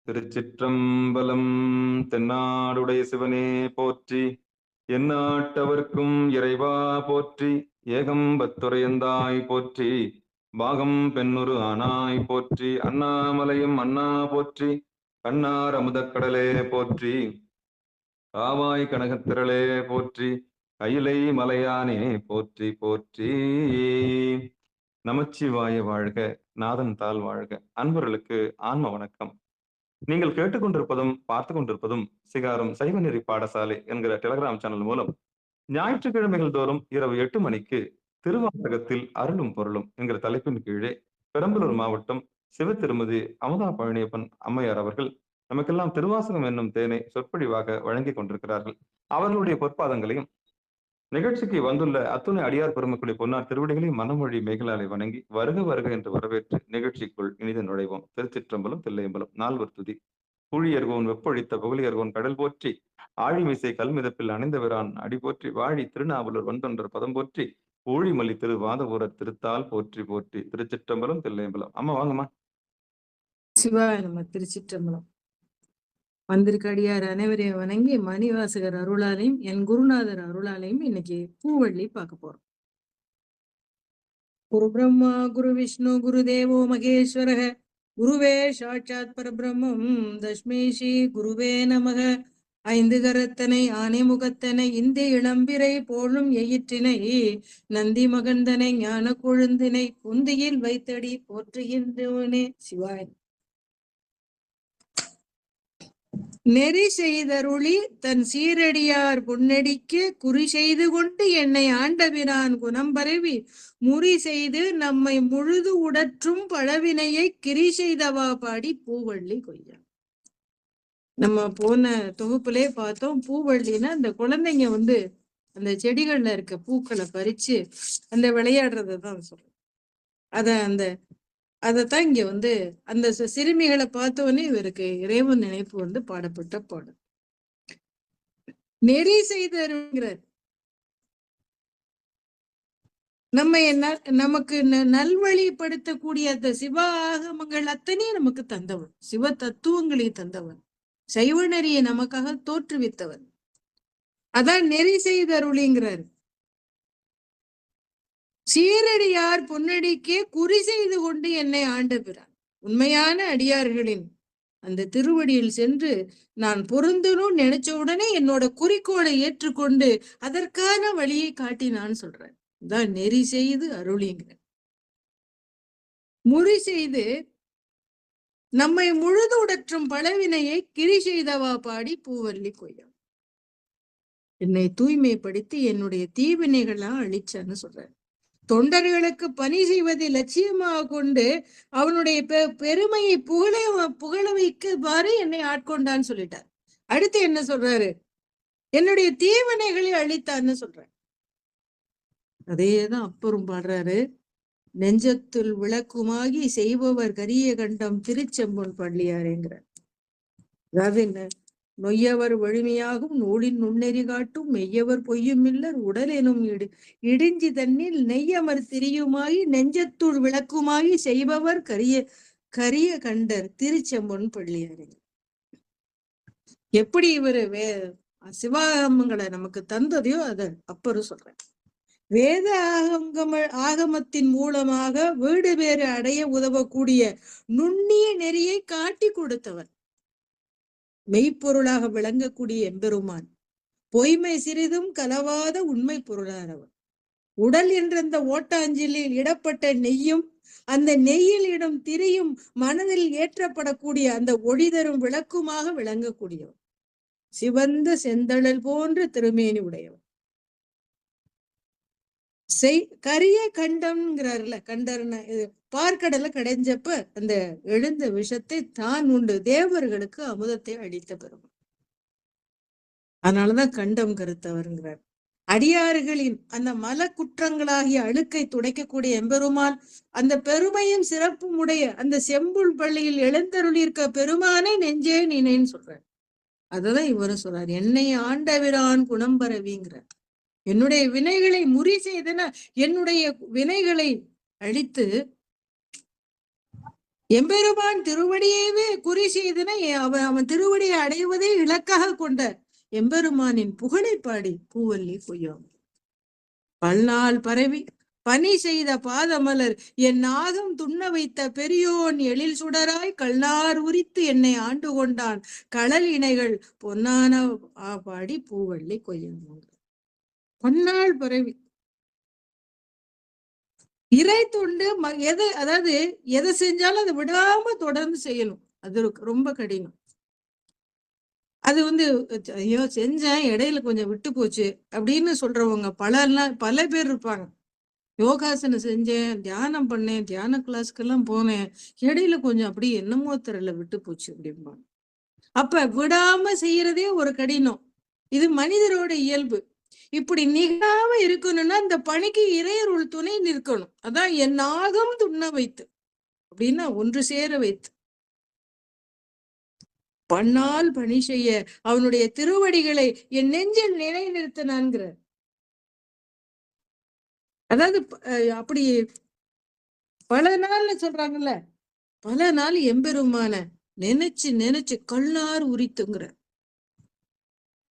திருச்சிற்றம்பலம். தென்னாடுடைய சிவனே போற்றி, எந்நாட்டவர்க்கும் இறைவா போற்றி. ஏகம்பத்துரையந்தாய் போற்றி, பாகம் பெண்ணுரு ஆனாய் போற்றி. அண்ணாமலையும் அண்ணா போற்றி, கண்ணார் அமுதக்கடலே போற்றி. காவாய் கனகத்திரளே போற்றி, கையிலை மலையானே போற்றி போற்றி. நமச்சிவாய வாழ்க, நாதன் தாள் வாழ்க. அன்பர்களுக்கு ஆன்ம வணக்கம். நீங்கள் கேட்டுக்கொண்டிருப்பதும் பார்த்து கொண்டிருப்பதும் சிகாரம் சைவநெறி பாடசாலை என்கிற டெலிகிராம் சேனல் மூலம் ஞாயிற்றுக்கிழமைகள் தோறும் இரவு 8 மணிக்கு திருவாசகத்தில் அருளும் பொருளும் என்கிற தலைப்பின் கீழே பெரம்பலூர் மாவட்டம் சிவ திருமதி அமுதா பழனியப்பன் அம்மையார் அவர்கள் நமக்கெல்லாம் திருவாசகம் என்னும் தேனை சொற்பொழிவாக வழங்கி கொண்டிருக்கிறார்கள். அவர்களுடைய பொற்பாதங்களையும் நிகழ்ச்சிக்கு வந்துள்ள அத்துணை அடியார் பெருமக்களுடைய பொன்னார் திருவடிகளையும் மனமொழி மேகலாலை வணங்கி வருக வருக என்று வரவேற்று நிகழ்ச்சிக்குள் இனித நுழைவோம். திருச்சிற்றம்பலம் தில்லையம்பலம். நால்வர் துதி. புழியர்கோன் வெப்பொழித்த புகழியர்கோன் கடல் போற்றி, ஆழிமிசை கல்மிதப்பில் அணிந்தவரான் அடி போற்றி, வாழி திருநாவலூர் வந்தொன்றர் பதம் போற்றி, ஊழிமல்லி திரு வாதவூரர் திருத்தால் போற்றி போற்றி. திருச்சிற்றம்பலம் தில்லையம்பலம். அம்மா வாங்கம்மா. சிவாய நம்ம. திருச்சிற்றம்பலம். வந்திருக்க அடியார் அனைவரையும் வணங்கி மணிவாசகர் அருளாலையும் என் குருநாதர் அருளாலையும் இன்னைக்கு பூவள்ளி பார்க்க போறோம். குரு பிரம்மா குரு விஷ்ணு குரு தேவோ மகேஸ்வர குருவே சாட்சாத் பரபிரம்மம் தஸ்மை ஸ்ரீ குருவே நமக. ஐந்து கரத்தனை ஆனை முகத்தனை இந்தி இளம்பிரை போலும் எயிற்றினை நந்தி மகந்தனை ஞான கொழுந்தினை குந்தியில் வைத்தடி போற்றுகின்றவனே. சிவாயன். நெறி செய்தருளி தன் சீரடியார் பொன்னடிக்கு குறி செய்து கொண்டு என்னை ஆண்டபிரான் குணம் பரவி முறி செய்து நம்மை முழுது உடற்றும் பழவினையை கிரி செய்தவா பாடி பூவள்ளி கொய்யா. நம்ம போன தொகுப்புலே பார்த்தோம், பூவள்ளின்னா அந்த குழந்தைங்க அந்த செடிகள்ல இருக்க பூக்களை பறிச்சு அந்த விளையாடுறதான் சொல்றோம். அதைத்தான் இங்க அந்த சிறுமிகளை பார்த்தவொடனே இவருக்கு இறைவன் நினைப்பு பாடப்பட்ட பாடல். நெறி செய்தருங்கிறார். நமக்கு நல்வழிப்படுத்தக்கூடிய அந்த சிவ ஆகமங்கள் அத்தனையும் நமக்கு தந்தவன், சிவ தத்துவங்களை தந்தவன், சைவ நெறியை நமக்காக தோற்றுவித்தவன். அதான் நெறி செய்தருளிங்கிறார். சீரடியார் பொன்னடிக்கே குறி செய்து கொண்டு என்னை ஆண்டபிரான். உண்மையான அடியார்களின் அந்த திருவடியில் சென்று நான் பொருந்தணும் நினைச்ச உடனே என்னோட குறிக்கோளை ஏற்றுக்கொண்டு அதற்கான வழியை காட்டினான்னு சொல்றேன். தான் நெறி செய்து அருளிங்கிற. முறி செய்து நம்மை முழுது உடற்றும் பழவினையை கிரி செய்தவா பாடி பூவள்ளி கொய்யா. என்னை தூய்மைப்படுத்தி என்னுடைய தீவினைகள்லாம் அழிச்சான்னு சொல்றேன். தொண்டர்களுக்கு பணி செய்வதை லட்சியமாக கொண்டு அவனுடைய பெருமையை புகழ வைக்கவாறு என்னை ஆட்கொண்டான்னு சொல்லிட்டார். அடுத்து என்ன சொல்றாரு? என்னுடைய தீவினைகளை அழித்தான்னு சொல்றாரு. அதேதான் அப்பரும் பாடுறாரு. நெஞ்சத்துள் விளக்குமாகி செய்பவர் கரிய கண்டம் திருச்செம்பொன் பள்ளியாரேங்கிறார். அதாவது என்ன? நொய்யவர் வலிமையாகும் நூலின் நுண்ணெறி காட்டும் மெய்யவர் பொய்யும் இல்லர் உடல் எனும் இடிஞ்சி தன்னில் நெய்யமர் திரியுமாகி நெஞ்சத்துள் விளக்குமாகி செய்பவர் கரிய கண்டர் திருச்செம்பொன் பள்ளியாரே. எப்படி இவரு சிவாகமங்களை நமக்கு தந்ததையோ அத அப்பரும் சொல்றேன். வேத ஆகமத்தின் மூலமாக வீடு பேறு அடைய உதவக்கூடிய நுண்ணிய நெறியை காட்டி கொடுத்தவர், மெய்ப்பொருளாக விளங்கக்கூடிய எம்பெருமான், பொய்மை சிறிதும் கலவாத உண்மை பொருளானவர். உடல் என்ற அந்த ஓட்டாஞ்சிலில் இடப்பட்ட நெய்யும் அந்த நெய்யில் இடம் திரியும் மனதில் ஏற்றப்படக்கூடிய அந்த ஒளி தரும் விளக்குமாக விளங்கக்கூடியவர், சிவந்த செந்தழல் போன்ற திருமேனி உடையவர். கரிய கண்டம்ங்கிறாருல, கண்டர்ன பார்க்கடலை கடைஞ்சப்ப அந்த எழுந்த விஷத்தை தான் உண்டு தேவர்களுக்கு அமுதத்தை அளித்த பெருமை. அதனாலதான் கண்டம் கருத்தவருங்கிறார். அடியாறுகளின் அந்த மல குற்றங்களாகிய அழுக்கை துடைக்கக்கூடிய எம்பெருமான், அந்த பெருமையும் சிறப்பும் உடைய அந்த செம்புள் பள்ளியில் எழுந்தருளிருக்க பெருமானை நெஞ்சே நினைன்னு சொல்றார். அததான் இவரும் சொல்றார். என்னை ஆண்டவிரான் குணம் பரவிங்கிறார். என்னுடைய வினைகளை முறி செய்தன, என்னுடைய வினைகளை அழித்து எம்பெருமான் திருவடியவே குறி செய்தன அவன் திருவடியை அடைவதை இலக்காக கொண்ட எம்பெருமானின் புகழை பாடி பூவல்லி கொய்யாம். பல்நாள் பரவி பணி செய்த பாதமலர் என் நாகம் துண்ண வைத்த பெரியோன் எழில் சுடராய் கல்லார் உரித்து என்னை ஆண்டு கொண்டான் களல் இணைகள் பொன்னான பாடி பூவள்ளி கொய்யாம். பன்னாள் பரவி இறை தொண்டு அதாவது எதை செஞ்சாலும் அதை விடாம தொடர்ந்து செய்யணும். அது ரொம்ப கடினம். அது ஐயோ செஞ்சேன் இடையில கொஞ்சம் விட்டு போச்சு அப்படின்னு சொல்றவங்க பல பேர் இருப்பாங்க. யோகாசனம் செஞ்சேன், தியானம் பண்ணேன், தியான கிளாஸ்க்கெல்லாம் போனேன், இடையில கொஞ்சம் அப்படியே என்னமோ தெரியல விட்டு போச்சு அப்படிம்பாங்க. அப்ப விடாம செய்யறதே ஒரு கடினம். இது மனிதரோட இயல்பு. இப்படி நிகழாம இருக்கணும்னா இந்த பணிக்கு இறையருள் துணை நிற்கணும். அதான் என் நாகம் துண்ண வைத்து அப்படின்னா ஒன்று சேர வைத்து பன்னால் பணி செய்ய அவனுடைய திருவடிகளை என் நெஞ்சில் நிலை நிறுத்தினான்கிறார். அதாவது அப்படி பல நாள்ல சொல்றாங்கல்ல, பல நாள் எம்பெருமான நினைச்சு நினைச்சு கல்லார் உரித்துங்கிற.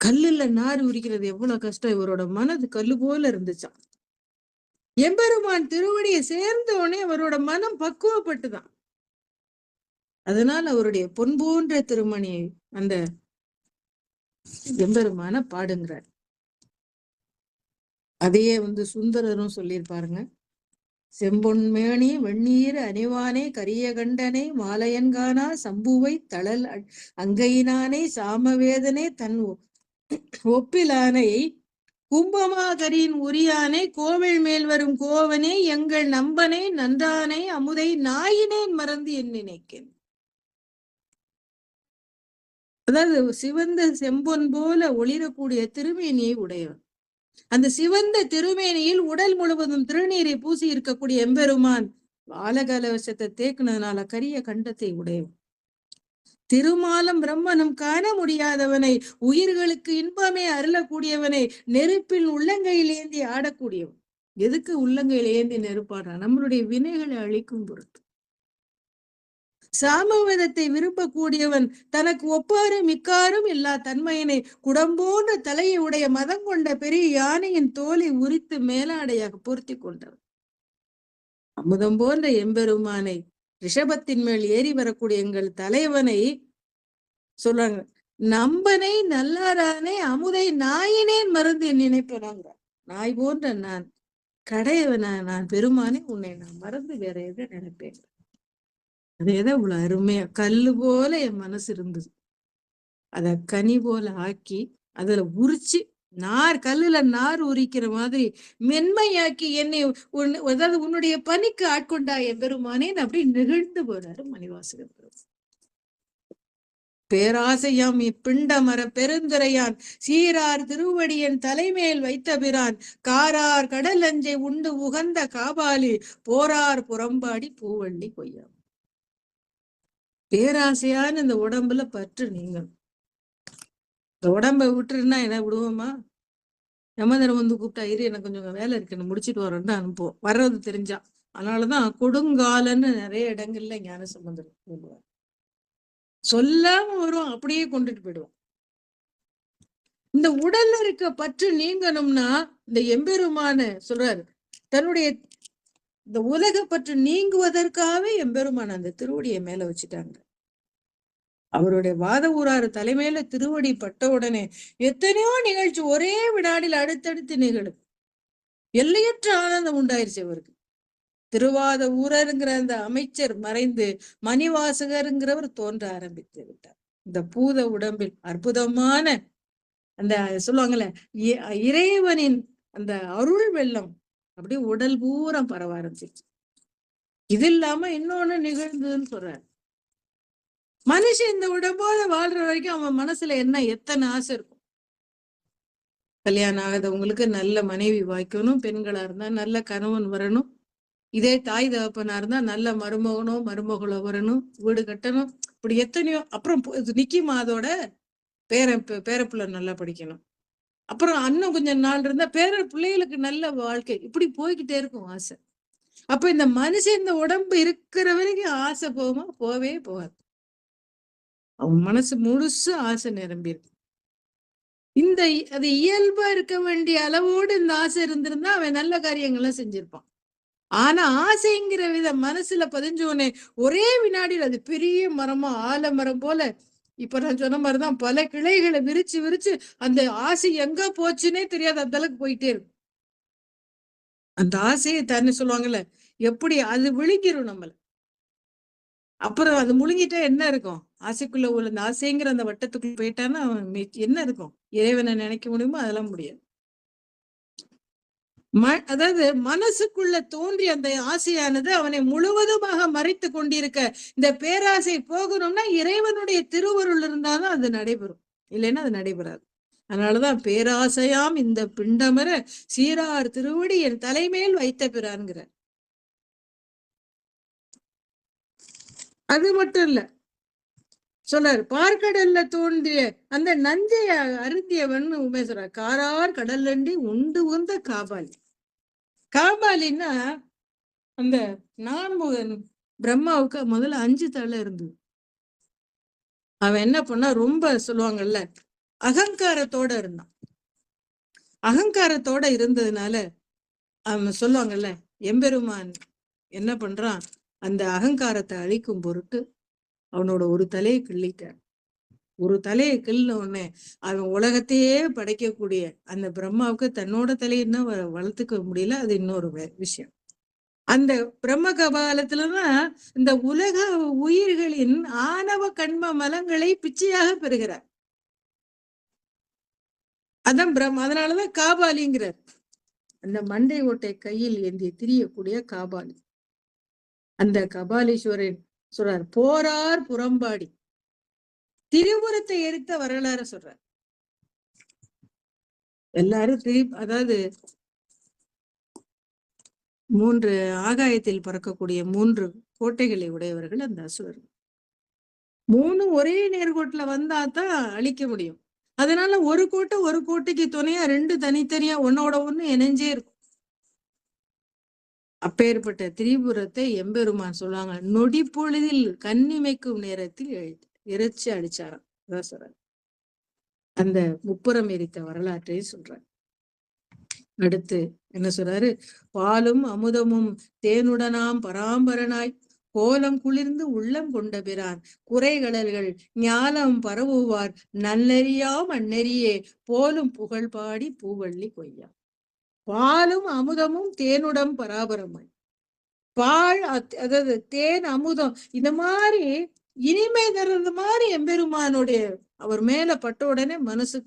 கல்லுல நார் உரிக்கிறது எவ்வளவு கஷ்டம். இவரோட மனது கல்லு போல இருந்துச்சான். எம்பெருமான் திருவடியை சேர்ந்த உடனே அவரோட மனம் பக்குவப்பட்டுதான். அதனால அவருடைய பொன் போன்ற திருமணியை அந்த எம்பெருமான பாடுங்கிறார். அதையே சுந்தரரும் சொல்லியிருப்பாருங்க. செம்பொன்மேனி வெண்ணீர் அணிவானே கரிய கண்டனை மாலையன்கானா சம்புவை தளல் அங்கையினானே சாமவேதனே தன் ஒப்பிலானை கும்பமாகரின் உரியானே கோவில் மேல் வரும் கோவனே எங்கள் நம்பனை நன்றானை அமுதை நாயினேன் மறந்து என் நினைக்கேன். அதாவது சிவந்த செம்பொன் போல ஒளிரக்கூடிய திருமேனியை உடையவன். அந்த சிவந்த திருமேனியில் உடல் முழுவதும் திருநீரை பூசி இருக்கக்கூடிய எம்பெருமான் பாலகலவசத்தை தேக்குனதுனால கரிய கண்டத்தை உடையவன். திருமாலம் பிரம்மனும் காண முடியாதவனை, உயிர்களுக்கு இன்பமே அருளக்கூடியவனை, நெருப்பில் உள்ளங்கையில் ஏந்தி ஆடக்கூடியவன். எதுக்கு உள்ளங்கையில் ஏந்தி நெருப்பாடுறா? நம்மளுடைய வினைகளை அழிக்கும் பொருட்டு. சாமவேதத்தை விரும்பக்கூடியவன் தனக்கு ஒப்பாரும் மிக்காரும் இல்லா தன்மையினை குடம்போன்ற தலையை உடைய மதம் கொண்ட பெரிய யானையின் தோலை உரித்து மேலாடையாக பொருத்தி கொண்டவன். அமுதம் போன்ற எம்பெருமானை, ரிஷபத்தின் மேல் ஏறி வரக்கூடிய எங்கள் தலைவனை சொல்றாங்க, நம்பனை நல்லாரானே அமுதை நாயினேன் மருந்து நினைப்பனாங்க. நாய் போன்ற நான் கடையவனா, நான் பெருமானே உன்னை நான் மறந்து வேற எதை நினைப்பேன். அதேதான் இவ்வளவு அருமையா கல்லு போல என் மனசு இருந்தது. அத கனி போல ஆக்கி அதுல உரிச்சு கல்லுல நார் உரிக்கிற மாதிரி மென்மையாக்கி என்னை அதாவது உன்னுடைய பணிக்கு ஆட்கொண்டா என் பெருமானே அப்படி நிகழ்ந்து போறாரு மணிவாசகர். பேராசையாம் இப்பிண்டமர பெருந்துரையான் சீரார் திருவடியன் தலைமேல் வைத்த பிரான் காரார் கடல் அஞ்சை உண்டு உகந்த காபாலி போரார் புறம்பாடி பூவள்ளி கொய்யாம். பேராசையான இந்த உடம்புல பற்று நீங்களும். இந்த உடம்ப விட்டுருன்னா என்ன விடுவோமா? யமதர்மன் கூப்பிட்டா இரு எனக்கு கொஞ்சம் வேலை இருக்கு முடிச்சிட்டு வரோன்னு அனுப்புவோம், வர்றது தெரிஞ்சா. அதனாலதான் கொடுங்காலன்னு நிறைய இடங்கள்ல ஞான சம்பந்தர் சொல்லுவார். சொல்லாம வரும், அப்படியே கொண்டுட்டு போயிடுவோம். இந்த உடல்ல இருக்க பற்று நீங்கணும்னா இந்த எம்பெருமான சொல்றாரு, தன்னுடைய இந்த உலக பற்று நீங்குவதற்காகவே எம்பெருமான அந்த திருவடியை மேல வச்சுட்டாங்க. அவருடைய வாத ஊராறு தலைமையில திருவடி பட்ட உடனே எத்தனையோ நிகழ்ச்சி ஒரே வினாடியில் அடுத்தடுத்து நிகழும். எல்லையற்ற ஆனந்தம் உண்டாயிருச்சு அவருக்கு. திருவாத ஊரருங்கிற அந்த அமைச்சர் மறைந்து மணிவாசகருங்கிறவர் தோன்ற ஆரம்பித்து விட்டார். இந்த பூத உடம்பில் அற்புதமான அந்த சொல்லுவாங்கல்ல இறைவனின் அந்த அருள் வெள்ளம் அப்படியே உடல் பூரா பரவ ஆரம்பிச்சிருச்சு. இது இல்லாம இன்னொன்னு நிகழ்ந்ததுன்னு சொல்றாரு. மனுஷன் இந்த உடம்போட வாழ்ற வரைக்கும் அவன் மனசுல எத்தனை ஆசை இருக்கும். கல்யாணம் ஆகாதவங்களுக்கு நல்ல மனைவி வாய்க்கணும், பெண்களா இருந்தா நல்ல கணவன் வரணும், இதே தாய் தகப்பனா இருந்தா நல்ல மருமகனோ மருமகளோ வரணும், வீடு கட்டணும், இப்படி எத்தனையோ. அப்புறம் நிக்குமா அதோட பேரப்புள்ள நல்லா படிக்கணும், அப்புறம் இன்னும் கொஞ்சம் நாள் இருந்தா பேர பிள்ளைகளுக்கு நல்ல வாழ்க்கை, இப்படி போய்கிட்டே இருக்கும் ஆசை. அப்ப இந்த மனுஷன் இந்த உடம்பு இருக்கிற வரைக்கும் ஆசை போகுமா? போவே போகாது. அவன் மனசு முழுசு ஆசை நிரம்பி இருக்கு. இந்த அது இயல்பா இருக்க வேண்டிய அளவோடு இந்த ஆசை இருந்திருந்தா அவன் நல்ல காரியங்கள்லாம் செஞ்சிருப்பான். ஆனா ஆசைங்கிற வித மனசுல பதிஞ்சோனே ஒரே வினாடியில் அது பெரிய மரமா ஆலமரம் போல, இப்ப நான் சொன்ன மாதிரிதான் பல கிளைகளை விரிச்சு விரிச்சு அந்த ஆசை எங்க போச்சுன்னே தெரியாது, அந்த அளவுக்கு போயிட்டே இருக்கும். அந்த ஆசையை தன்னு சொல்லுவாங்கல்ல, எப்படி அது விழுங்கிரும் நம்மள. அப்புறம் அது முழுங்கிட்டா என்ன இருக்கும்? ஆசைக்குள்ள உள்ள அந்த ஆசைங்கிற அந்த வட்டத்துக்குள்ள போயிட்டான்னா என்ன இருக்கும்? இறைவனை நினைக்க முடியுமோ? அதெல்லாம் முடியாது. அதாவது மனசுக்குள்ள தோன்றிய அந்த ஆசையானது அவனை முழுவதுமாக மறைத்து கொண்டிருக்க, இந்த பேராசை போகணும்னா இறைவனுடைய திருவருள் இருந்தாதான் அது நடைபெறும். இல்லைன்னா அது நடைபெறாது. அதனாலதான் பேராசையாம் இந்த பிண்டமர சீரார் திருவடி என் தலைமேல் வைத்த பிறான்கிற. அது மட்டும் இல்ல, சொல்றாரு பார்க்கடல்ல தோன்றிய அந்த நஞ்சை அருந்தியவன் உமேஸ்வரர் காரார் கடல்லண்டி உண்டு உந்த காபாலி. காபாலின்னா அந்த நான்முகன் பிரம்மாவுக்கு முதல்ல 5 தலை இருந்தது. அவன் என்ன பண்ணா, ரொம்ப சொல்லுவாங்கல்ல, அகங்காரத்தோட இருந்தான். அகங்காரத்தோட இருந்ததுனால அவன் சொல்லுவாங்கல்ல, எம்பெருமான் என்ன பண்றான், அந்த அகங்காரத்தை அழிக்கும் பொருட்டு அவனோட ஒரு தலையை கிள்ளிட்டான். ஒரு தலையை கிள்ளின உடனே அவன் உலகத்தையே படைக்கக்கூடிய அந்த பிரம்மாவுக்கு தன்னோட தலையின்னா வளர்த்துக்க முடியல. அது இன்னொரு விஷயம். அந்த பிரம்ம கபாலத்துலதான் இந்த உலக உயிர்களின் ஆணவ கண்ம மலங்களை பிச்சையாக பெறுகிறார். அதான் அதனாலதான் காபாலிங்கிறார். அந்த மண்டை ஓட்டை கையில் ஏந்தி திரியக்கூடிய காபாலி. அந்த கபாலீஸ்வரன் சொல்றார், போரார் புறம்பாடி திரிபுரத்தை எரித்த வரலாறு சொல்றார். எல்லாரும் அதாவது 3 ஆகாயத்தில் பறக்கக்கூடிய 3 கோட்டைகளை உடையவர்கள் அந்த அசுரர்கள். 3 ஒரே நேர்கோட்டுல வந்தாதான் அழிக்க முடியும். அதனால ஒரு கோட்டைக்கு துணையா 2 தனித்தனியா ஒன்னோட ஒண்ணு இணைஞ்சே இருக்கும். அப்பேற்பட்ட திரிபுரத்தை எம்பெருமான் சொல்லுவாங்க, நொடி பொழுதில் கண்ணிமைக்கும் நேரத்தில் இறைச்சி அடிச்சாராம். அதான் சொல்றாரு. அந்த முப்புறம் எரித்த வரலாற்றை சொல்றாரு. அடுத்து என்ன சொல்றாரு, பாலும் அமுதமும் தேனுடனாம் பராம்பரனாய் கோலம் குளிர்ந்து உள்ளம் கொண்ட பிரான் குறைகடல்கள் ஞானம் பரவுவார் நல்லறியாம் அந்நெறியே போலும் புகழ் பாடி பூவள்ளி கொய்யா. பாலும் அமுதமும் தேனுடன் பராபரமாய், பால் அதாவது தேன் அமுதம் இந்த மாதிரி இனிமை தர்றது மாதிரி எம்பெருமானுடைய அவர் மேல பட்ட உடனே மனசு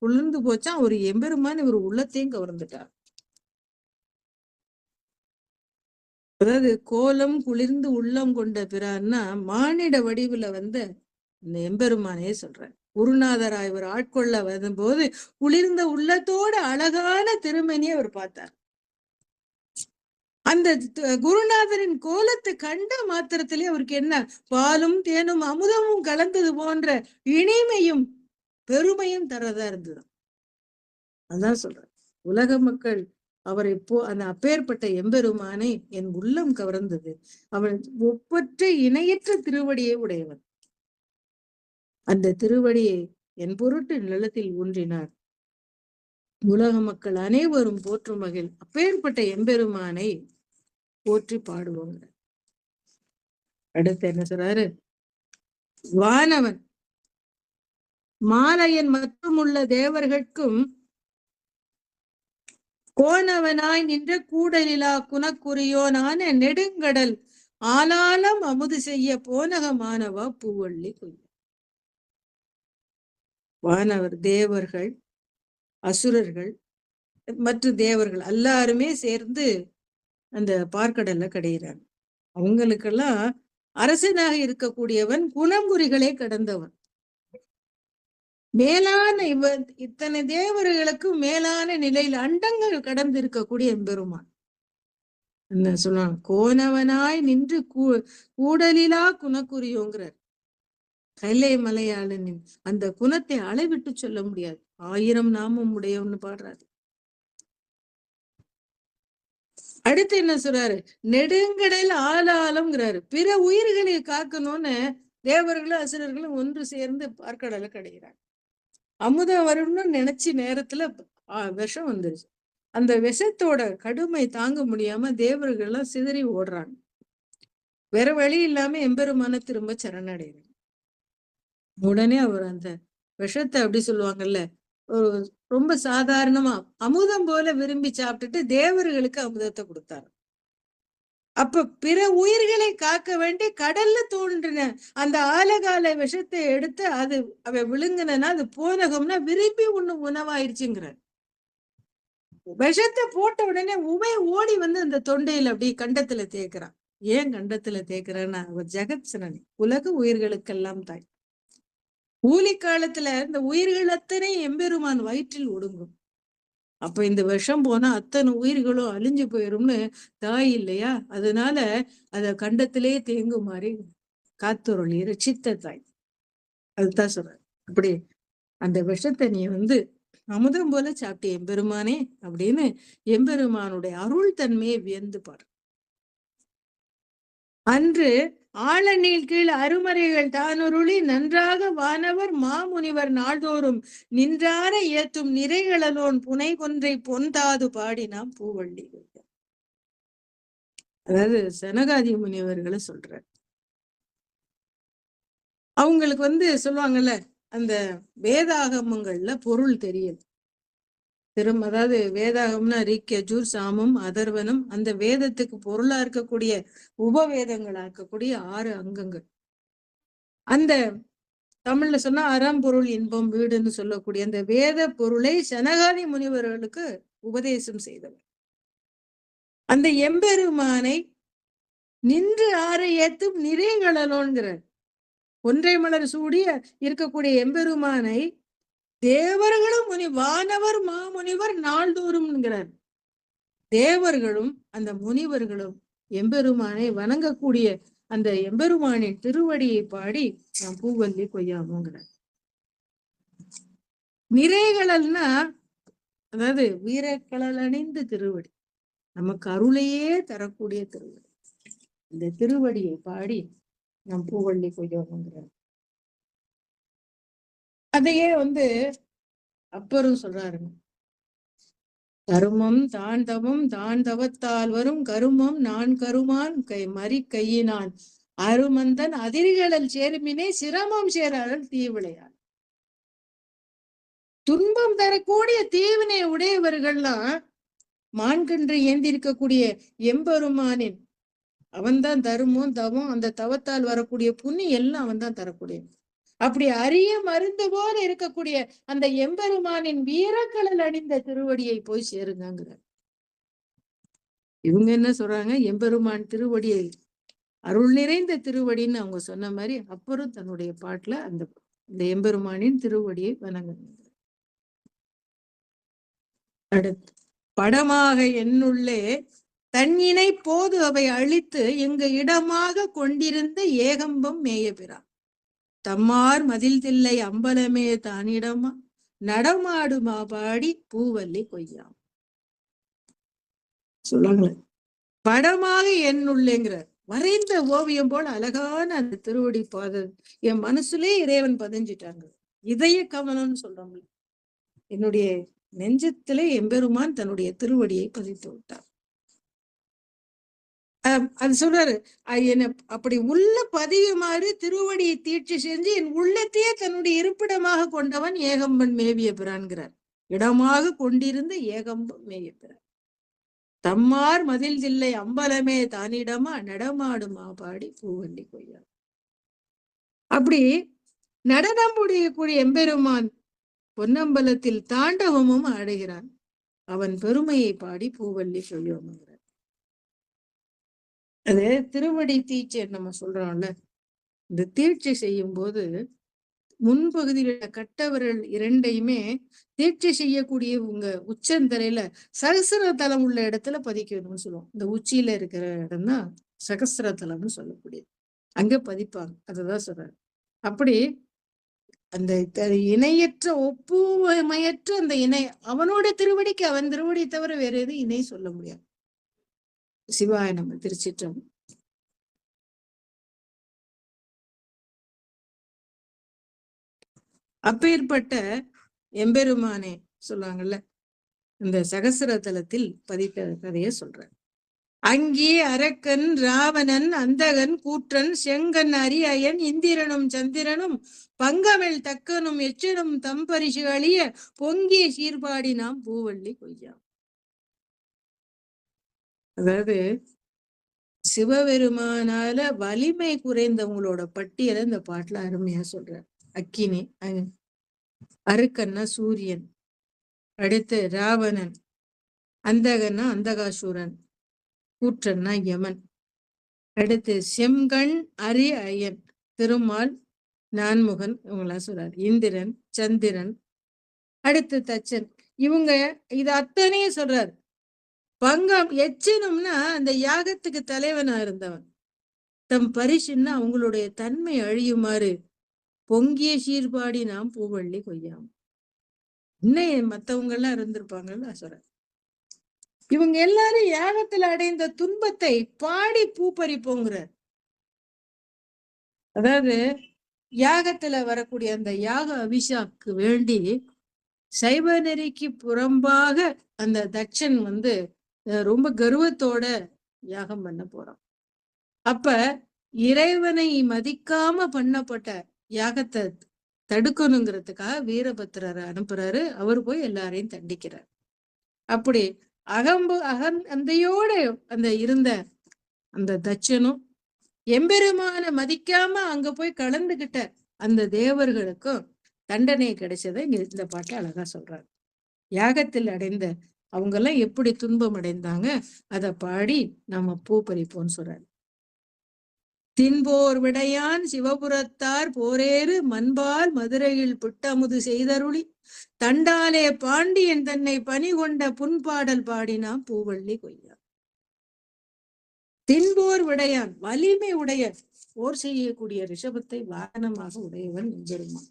குளிர்ந்து போச்சா. ஒரு எம்பெருமான் இவர் உள்ளத்தையும் கவர்ந்துட்டார். அதாவது கோலம் குளிர்ந்து உள்ளம் கொண்ட பிறான்னா மானிட வடிவுல வந்த இந்த எம்பெருமானே சொல்றார். குருநாதராய் இவர் ஆட்கொள்ள வரும்போது குளிர்ந்த உள்ளத்தோட அழகான திருமணியை அவர் பார்த்தார். அந்த குருநாதரின் கோலத்தை கண்ட மாத்திரத்திலே அவருக்கு என்ன, பாலும் தேனும் அமுதமும் கலந்தது போன்ற இனிமையும் பெருமையும் தரதா இருந்தது. அதான் சொல்றேன், உலக மக்கள் அவரை அந்த அப்பேற்பட்ட எம்பெருமானை என் உள்ளம் கவர்ந்தது. அவன் ஒப்பற்ற இணையற்ற திருவடியை உடையவன். அந்த திருவடியை என் பொருட்டு நிலத்தில் ஊன்றினார். உலக மக்கள் அனைவரும் போற்றும் வகையில் அப்பேற்பட்ட எம்பெருமானை போற்றி பாடுவாங்க. அடுத்து என்ன சொல்றாரு, வானவன் மாலையன் மற்றும் உள்ள தேவர்களுக்கும் கோணவனாய் நின்ற கூடலிலா குணக்குரியோனான நெடுங்கடல் ஆலாலம் அமுது செய்ய போனகமானவா பூவள்ளி கொய்யா. வானவர் தேவர்கள் அசுரர்கள் மற்றும் தேவர்கள் எல்லாருமே சேர்ந்து அந்த பார்க்கடல்ல கடையிறாங்க. அவங்களுக்கெல்லாம் அரசனாக இருக்கக்கூடியவன் குணங்குறிகளே கடந்தவன். மேலான இத்தனை தேவர்களுக்கு மேலான நிலையில் அண்டங்கள் கடந்து இருக்கக்கூடிய எம்பெருமான் என்ன சொல்லுவாங்க, கோணவனாய் நின்று கூடலிலா குணக்குரியோங்கிறார். கைலை மலையாளனின் அந்த குணத்தை அளவிட்டு சொல்ல முடியாது. 1000 நாமம் உடையவன்னு பாடுறாரு. அடுத்து என்ன சொல்றாரு? நெடுங்கடல் ஆளாளம்ங்கிறாரு. பிற உயிர்களை காக்கணும்னு தேவர்களும் அசுரர்களும் ஒன்று சேர்ந்து பார்க்கடலை கடைகிறாங்க. அமுதம் வரும்னு நினைச்ச நேரத்துல விஷம் வந்துருச்சு. அந்த விஷத்தோட கடுமை தாங்க முடியாம தேவர்கள் எல்லாம் சிதறி ஓடுறாங்க. வேற வழி இல்லாம எம்பெருமான திரும்ப சரணடைறாங்க. உடனே அவர் அந்த விஷத்தை அப்படி சொல்லுவாங்கல்ல, ஒரு ரொம்ப சாதாரணமா அமுதம் போல விரும்பி சாப்பிட்டுட்டு தேவர்களுக்கு அமுதத்தை கொடுத்தாரு. அப்ப பிற உயிர்களை காக்க வேண்டி கடல்ல தோன்றின அந்த ஆலகால விஷத்தை எடுத்து அது அவ விழுங்கினா அது போனகம்னா விரும்பி உணவாயிருச்சுங்கிற. விஷத்தை போட்ட உடனே உமை ஓடி வந்து அந்த தொண்டையில அப்படி கண்டத்துல தேய்க்கிறான். ஏன் கண்டத்துல தேய்க்கிறேன்னா அவ ஜெகத்சனனி, உலக உயிர்களுக்கெல்லாம் தாய். ஊழி காலத்துல இந்த உயிர்கள் அத்தனை எம்பெருமான் வயிற்றில் ஒடுங்கும். அப்ப இந்த விஷம் போனா அத்தனை உயிர்களும் அழிஞ்சு போயிரும்னு தாய் இல்லையா, அதனால அத கண்டத்திலே தேங்குமாறி காத்தொருளி ரட்சித்த தாய். அதுதான் சொல்ற. அப்படி அந்த விஷத்தை நீ வந்து அமுதம் போல சாப்பிட்ட எம்பெருமானே அப்படின்னு எம்பெருமானுடைய அருள் தன்மையை வியந்து பாரு. அன்று ஆழநீள் கீழ் அருமறைகள் தானொருளி நன்றாக வானவர் மாமுனிவர் நாள்தோறும் நின்றார ஏத்தும் நிறைகளலோன் புனை கொன்றை பொன்தாது பாடினாம் பூவள்ளி. அதாவது சனகாதி முனிவர்களை சொல்ற. அவங்களுக்கு வந்து சொல்லுவாங்கல்ல, அந்த வேதாகமங்கள்ல பொருள் தெரியுது. அதாவது வேதாகம்னா ரிக், யஜுர், சாமம், அதர்வனம், அந்த வேதத்துக்கு பொருளா இருக்கக்கூடிய உபவேதங்களா இருக்கக்கூடிய 6 அங்கங்கள். அந்த தமிழ்ல சொன்னா அறம் பொருள் இன்பம் வீடுன்னு சொல்லக்கூடிய அந்த வேத பொருளை சனகாதி முனிவர்களுக்கு உபதேசம் செய்தவர். அந்த எம்பெருமானை நின்று ஆரை ஏத்தும் நிறைகளலோன்கிறார். ஒன்றை மலர் சூடிய இருக்கக்கூடிய எம்பெருமானை தேவர்களும் வானவர் மாமுனிவர் நாள்தோறும்ங்கிறார். தேவர்களும் அந்த முனிவர்களும் எம்பெருமானை வணங்கக்கூடிய அந்த எம்பெருமானின் திருவடியை பாடி நாம் பூவல்லி கொய்யாமோங்கிறார். நிறைகளல்னா அதாவது வீரக்கழல் அணிந்து திருவடி, நமக்கு அருளையே தரக்கூடிய திருவடி. இந்த திருவடியை பாடி நாம் பூவள்ளி கொய்யாமோங்கிறார். அதையே வந்து அப்பரும் சொல்றாருங்க. கருமம் தான் தவம் தான் தவத்தால் வரும் கருமம் நான் கருமான் மறி கையினான் அருமந்தன் அதிர்கடல் சேருமினே சிரமம் சேராதல் தீவிளையார். துன்பம் தரக்கூடிய தீவினை உடையவர்கள்லாம் மான்கன்று ஏந்திருக்கக்கூடிய எம்பெருமானின் அவன்தான் தருமம் தவம், அந்த தவத்தால் வரக்கூடிய புண்ணியம் எல்லாம் அவன் தான் தரக்கூடிய. அப்படி அரிய மருந்து போல இருக்கக்கூடிய அந்த எம்பெருமானின் வீரக்கடல் அணிந்த திருவடியை போய் சேருங்கிறார். இவங்க என்ன சொல்றாங்க? எம்பெருமான் திருவடியை அருள் நிறைந்த திருவடின்னு அவங்க சொன்ன மாதிரி அப்புறம் தன்னுடைய பாட்டுல அந்த எம்பெருமானின் திருவடியை வணங்குங்க. அடுத்து படமாக என்னுள்ளே தன்னினை போது அவை அழித்து எங்க இடமாக கொண்டிருந்த ஏகம்பம் மேயபிரா தம்மார் மதில் தில்லை அம்பலமே தானிடமா நடமாடுமா பாடி பூவல்லி கொய்யாம். சொல்லுங்களேன். படமாக என்னுள்ளேங்கிறார். வரைந்த ஓவியம் போல அழகான அந்த திருவடி பாத என் மனசுலே இறைவன் பதிஞ்சிட்டாங்க. இதய கவனம்னு சொல்றோம்ல, என்னுடைய நெஞ்சத்திலே எம்பெருமான் தன்னுடைய திருவடியை பதித்து விட்டார். அது சொல்றாரு, என்ன அப்படி உள்ள பதியுமாறு திருவடியை தீட்சி செஞ்சு என் உள்ளத்தையே தன்னுடைய இருப்பிடமாக கொண்டவன் ஏகம்பன் மேவிய பிரான்கிறார். இடமாக கொண்டிருந்த ஏகம்பம் மேவிய பிரான் தம்மார் மதில் தில்லை அம்பலமே தானிடமா நடமாடுமா பாடி பூவல்லி கொய்யா. அப்படி நடனம் முடியக்கூடிய எம்பெருமான் பொன்னம்பலத்தில் தாண்டவமும் ஆடுகிறான். அவன் பெருமையை பாடி பூவல்லி கொய்யோம்ங்கிறார். அது திருவடி தீட்சை நம்ம சொல்றோம்ல, இந்த தீட்சை செய்யும் போது முன்பகுதியில கட்டவர்கள் இரண்டையுமே தீட்சை செய்யக்கூடிய உங்க உச்சந்தரையில சகசிர தலம் உள்ள இடத்துல பதிக்கணும்னு சொல்லுவோம். இந்த உச்சியில இருக்கிற இடம் தான் சகசிர தலம்னு சொல்லக்கூடியது. அங்க பதிப்பாங்க. அததான் சொல்றாரு. அப்படி அந்த இணையற்ற ஒப்புமையற்ற அந்த இணை அவனோட திருவடிக்கு அவன் திருவடி தவிர வேற எதுவும் இணை சொல்ல முடியாது. சிவாய நம்ம திருச்சிற்றோம். அப்பேற்பட்ட எம்பெருமானே சொல்லுவாங்கல்ல, இந்த சகசிரதலத்தில் பதித்த கதையை சொல்ற. அங்கே அரக்கன் ராவணன் அந்தகன் கூற்றன் செங்கன் அரியன் இந்திரனும் சந்திரனும் பங்கமிழ் தக்கனும் எச்சனும் தம்பரிசு அழிய பொங்கிய சீர்பாடி நாம் பூவள்ளி கொய்யா. அதாவது சிவபெருமானால வலிமை குறைந்தவங்களோட பட்டியலை இந்த பாட்டுல அருமையா சொல்ற. அக்கினி, அருக்கன்னா சூரியன், அடுத்து ராவணன், அந்தகன்னா அந்தகாசூரன், கூற்றன்னா யமன், அடுத்து செம்கண் அயன் திருமால் நான்முகன் இவங்களாம் சொல்றாரு, இந்திரன் சந்திரன், அடுத்து தச்சன். இவங்க இது அத்தனையும் சொல்றாரு. பங்கம் எச்சனும்னா அந்த யாகத்துக்கு தலைவனா இருந்தவன், தம் பரிசுன்னா அவங்களுடைய தன்மை அழியுமாறு பொங்கிய சீர்பாடி நாம் பூவள்ளி கொய்யாம். இன்னும் மத்தவங்க எல்லாம் இருந்திருப்பாங்கல்ல சொல்ற. இவங்க எல்லாரும் யாகத்துல அடைந்த துன்பத்தை பாடி பூ பறிப்போங்கிறார். அதாவது யாகத்துல வரக்கூடிய அந்த யாக அபிஷாக்கு வேண்டி சைவ நெறிக்கு புறம்பாக அந்த தட்சன் ரொம்ப கர்வத்தோட யாகம் பண்ண போறான். அப்ப இறைவனை மதிக்காம பண்ணப்பட்ட யாகத்தை தடுக்கணுங்கிறதுக்காக வீரபத்திரரை அனுப்புறாரு. அவர் போய் எல்லாரையும் தண்டிக்கிறார். அப்படி அந்தையோட அந்த இருந்த அந்த தட்சனும் எம்பெருமான மதிக்காம அங்க போய் கலந்துகிட்ட அந்த தேவர்களுக்கும் தண்டனை கிடைச்சதை இந்த பாட்டை அழகா சொல்றாரு. யாகத்தில் அடைந்த அவங்க எல்லாம் எப்படி துன்பம் அடைந்தாங்க அதை பாடி நாம பூ பறிப்போம்னு சொல்றாரு. தின்போர் விடையான் சிவபுரத்தார் போரேறு மண்பால் மதுரையில் புட்டமுது செய்தருளி தண்டாலே பாண்டியன் தன்னை பணி கொண்ட புண்பாடல் பாடினாம் பூவள்ளி கொய்யா. தின்போர் விடையான் வலிமை உடைய போர் செய்யக்கூடிய ரிஷபத்தை வாகனமாக உடையவன் எம்பெருமான்.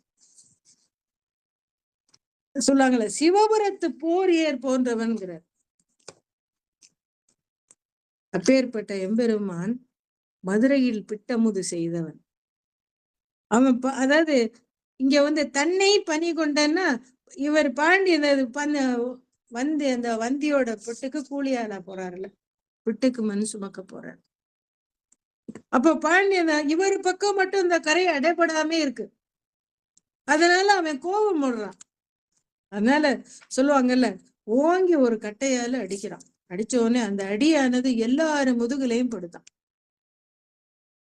சொல்லாங்களே சிவபுரத்து போர் ஏர் போன்றவன்கிறார். அப்பேற்பட்ட எம்பெருமான் மதுரையில் பிட்டமுது செய்தவன் அவன். அதாவது இங்க தன்னை பணி கொண்டன்னா இவர் பாண்டியன் அந்த வந்தியோட பிட்டுக்கு கூலியால போறாருல, பிட்டுக்கு மண் சுமக்க போறாரு. அப்ப பாண்டியன் இவர் பக்கம் மட்டும் இந்த கரை அடைபடாமே இருக்கு. அதனால அவன் கோபம் போடுறான். அதனால சொல்லுவாங்கல்ல, ஓங்கி ஒரு கட்டையால அடிக்கிறான். அடிச்ச உடனே அந்த அடியானது எல்லாரும் முதுகுலையும் படுத்தான்.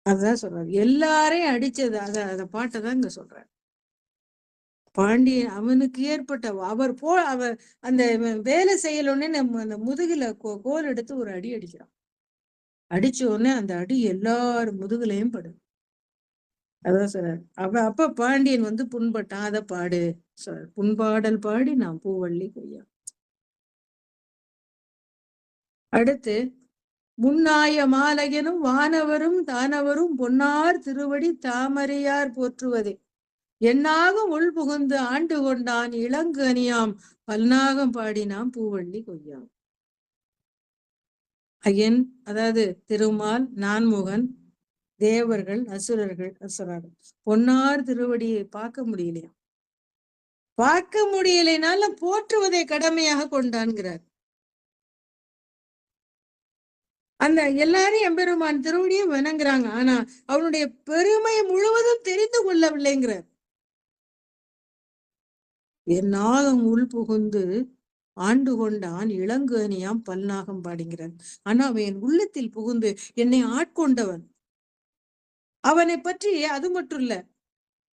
அதுதான் சொல்றாரு, எல்லாரையும் அடிச்சது. அத பாட்டதான் இங்க சொல்றாரு. பாண்டியன் அவனுக்கு ஏற்பட்ட அவர் அந்த வேலை செய்யலோடனே நம்ம அந்த முதுகுல கோல் எடுத்து ஒரு அடி அடிக்கிறான். அடிச்ச உடனே அந்த அடி எல்லாரும் முதுகுலையும் படும். அதான் சொல்றாரு. அப்ப பாண்டியன் புண்பட்டான். அதை பாடு சொல்ற. புண்பாடல் பாடி நான் பூவள்ளி கொய்யா. அடுத்து முன்னாய மாலையனும் வானவரும் தானவரும் பொன்னார் திருவடி தாமரையார் போற்றுவதே என்னாகும் உள் புகுந்து ஆண்டு கொண்டான் இளங்கு அணியாம் பல்நாகம் பாடினாம் பூவள்ளி கொய்யா. ஐயன் அதாவது திருமால், நான்முகன், தேவர்கள், அசுரர்கள் பொன்னார் திருவடியை பார்க்க முடியலையா? பார்க்க முடியலைனாலும் போற்றுவதை கடமையாக கொண்டான்கிறார். அந்த எல்லாரும் எம்பெருமான் திருவடியை வணங்குறாங்க. ஆனா அவனுடைய பெருமை முழுவதும் தெரிந்து கொள்ளவில்லைங்கிறார். என் நாகம் உள் புகுந்து ஆண்டு கொண்டான் இளங்கு அணியாம் பல்நாகம் பாடுகிறான். ஆனா அவன் என் உள்ளத்தில் புகுந்து என்னை ஆட்கொண்டவன். அவனை பற்றி அது மட்டும் இல்ல,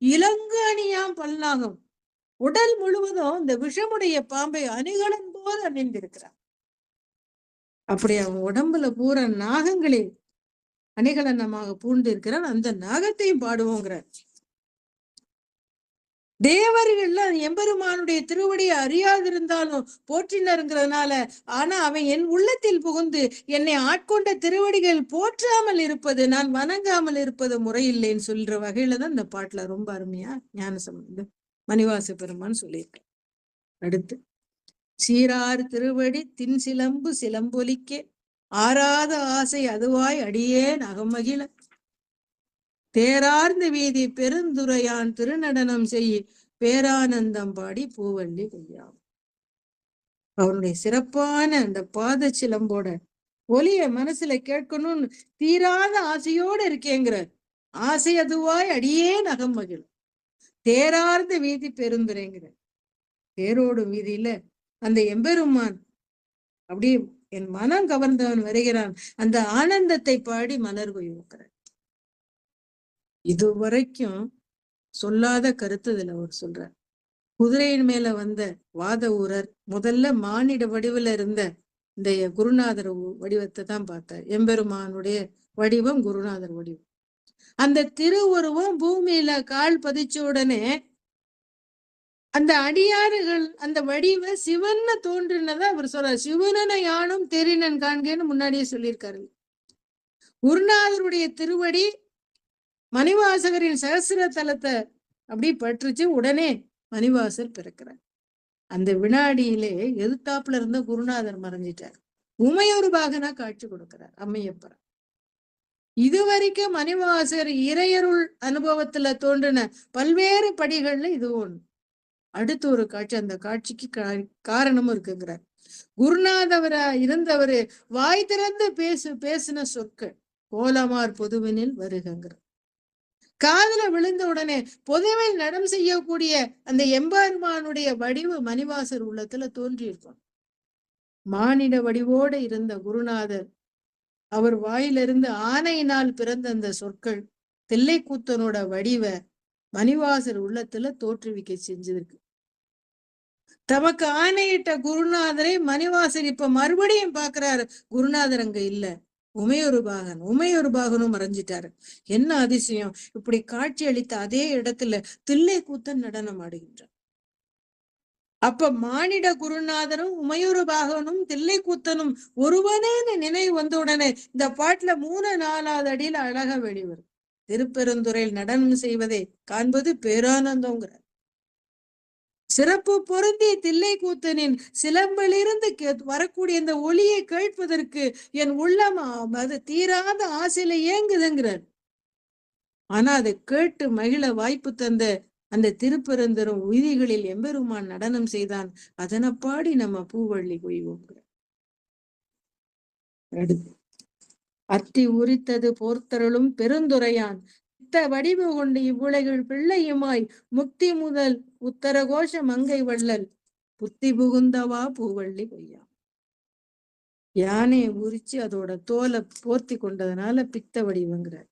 இளங்கு அணியாம் பல்நாகம், உடல் முழுவதும் இந்த விஷமுடைய பாம்பை அணிகலன் போது அணிந்திருக்கிறான். அப்படி அவன் உடம்புல பூரா நாகங்களில் அணிகலனமாக பூண்டு இருக்கிறான். அந்த நாகத்தையும் பாடுவோங்கிறார். தேவர்கள் எம்பெருமானுடைய திருவடியை அறியாதிருந்தாலும் போற்றினருங்கிறதுனால, ஆனா அவன் என் உள்ளத்தில் புகுந்து என்னை ஆட்கொண்ட திருவடிகள் போற்றாமல் இருப்பது, நான் வணங்காமல் இருப்பது முறையில்லைன்னு சொல்ற வகையில தான் இந்த பாட்டுல ரொம்ப அருமையா ஞானசம்பந்தர் மணிவாச பெருமான் சொல்லியிருக்க. அடுத்து சீரார் திருவடி தின் சிலம்பு சிலம்பொலிக்கே ஆறாத ஆசை அதுவாய் அடியேன் அகமகிழ தேரார்ந்த வீதி பெருந்துரையான் திருநடனம் செய்ய பேரானந்தம் பாடி பூவள்ளி கொய்யாம். அவனுடைய சிறப்பான அந்த பாத சிலம்போட ஒலிய மனசுல கேட்கணும்னு தீராத ஆசையோடு இருக்கேங்கிறார். ஆசை அதுவாய் அடியேன் அகமகிழும் தேரார்ந்த வீதி பெருந்துரைங்கிற தேரோடும் வீதியில அந்த எம்பெருமான் அப்படி என் மனம் கவர்ந்தவன் வருகிறான். அந்த ஆனந்தத்தை பாடி மலர் கொய்கிறார். இதுவரைக்கும் சொல்லாத கருத்து இதுல அவர் சொல்றார். குதிரையின் மேல வந்த வாத ஊரர் முதல்ல மானிட வடிவுல இருந்த இந்த குருநாதர் வடிவத்தை தான் பார்த்தார். எம்பெருமானுடைய வடிவம் குருநாதர் வடிவம். அந்த திருவுருவம் பூமியில கால் பதிச்ச உடனே அந்த அடியாறுகள் அந்த வடிவ சிவன்னு தோன்றினதா அவர் சொல்றார். சிவனனை யானும் தெரினன் காண்கேன்னு முன்னாடியே சொல்லியிருக்காரு. குருநாதருடைய திருவடி மணிவாசகரின் சகசிர தலத்தை அப்படி பற்றுச்சு. உடனே மணிவாசர் பிறக்கிறார். அந்த வினாடியிலே எதிர்த்தாப்புல இருந்த குருநாதர் மறைஞ்சிட்டார். உமையொரு பாகனா காட்சி கொடுக்கிறார் அம்மையப்பர். இதுவரைக்கும் மணிவாசகர் இறையருள் அனுபவத்துல தோன்றின பல்வேறு படிகள்ல இது ஒண்ணு. அடுத்து ஒரு காட்சி, அந்த காட்சிக்கு காரணமும் இருக்குங்கிறார். குருநாதவரா இருந்தவரு வாய் திறந்து பேசின சொற்கள் கோலமார் பொதுவனில் வருகிறார். காதல விழுந்த உடனே பொதுவில் நடம் செய்யக்கூடிய அந்த எம்பெருமானுடைய வடிவு மணிவாசர் உள்ளத்துல தோன்றியிருக்கும். மானிட வடிவோடு இருந்த குருநாதர் அவர் வாயிலிருந்து ஆணையினால் பிறந்த அந்த சொற்கள் தில்லைக்கூத்தனோட வடிவ மணிவாசர் உள்ளத்துல தோற்றுவிக்க செஞ்சிருக்கு. தமக்கு ஆணையிட்ட குருநாதரை மணிவாசர் இப்ப மறுபடியும் பாக்குறாரு. குருநாதர் அங்க இல்ல, உமையொரு பாகனும் மறைஞ்சிட்டாரு. என்ன அதிசயம்! இப்படி காட்சி அளித்த அதே இடத்துல தில்லைக்கூத்தன் நடனம் ஆடுகின்றார். அப்ப மானிட குருநாதரும் உமையொரு பாகனும் தில்லைக்கூத்தனும் ஒருவனே நினைவு வந்த உடனே இந்த பாட்டுல 3-4வது அடியில அழகா வெளிவரும். திருப்பெருந்துறையில் நடனம் செய்வதை காண்பது பேரானந்தங்கிறார். சிறப்பு பொருந்தி தில்லைக்கூத்தனின் சிலம்பிலிருந்து வரக்கூடிய இந்த ஒளியை கேட்பதற்கு என் உள்ளம் அது தீராத ஆசையில ஏங்குதுங்கிறார். ஆனா அதை கேட்டு மகிழ வாய்ப்பு தந்த அந்த திருப்பெருந்தரும் உயிரிகளில் எம்பெருமான் நடனம் செய்தான். அதனை பாடி நம்ம பூவள்ளி கொய்வோங்கிற. அடுத்து அத்தி உரித்தது போர்த்தருளும் பெருந்துரையான் வடிவு கொண்டு இவ்வுலகில் பிள்ளையுமாய் முக்தி முதல் உத்தர கோஷ மங்கை வள்ளல் புத்தி புகுந்தவா பூவள்ளி கொய்யா. யானையை உரிச்சு அதோட தோலை போர்த்தி கொண்டதுனால பித்த வடிவுங்கிறார்.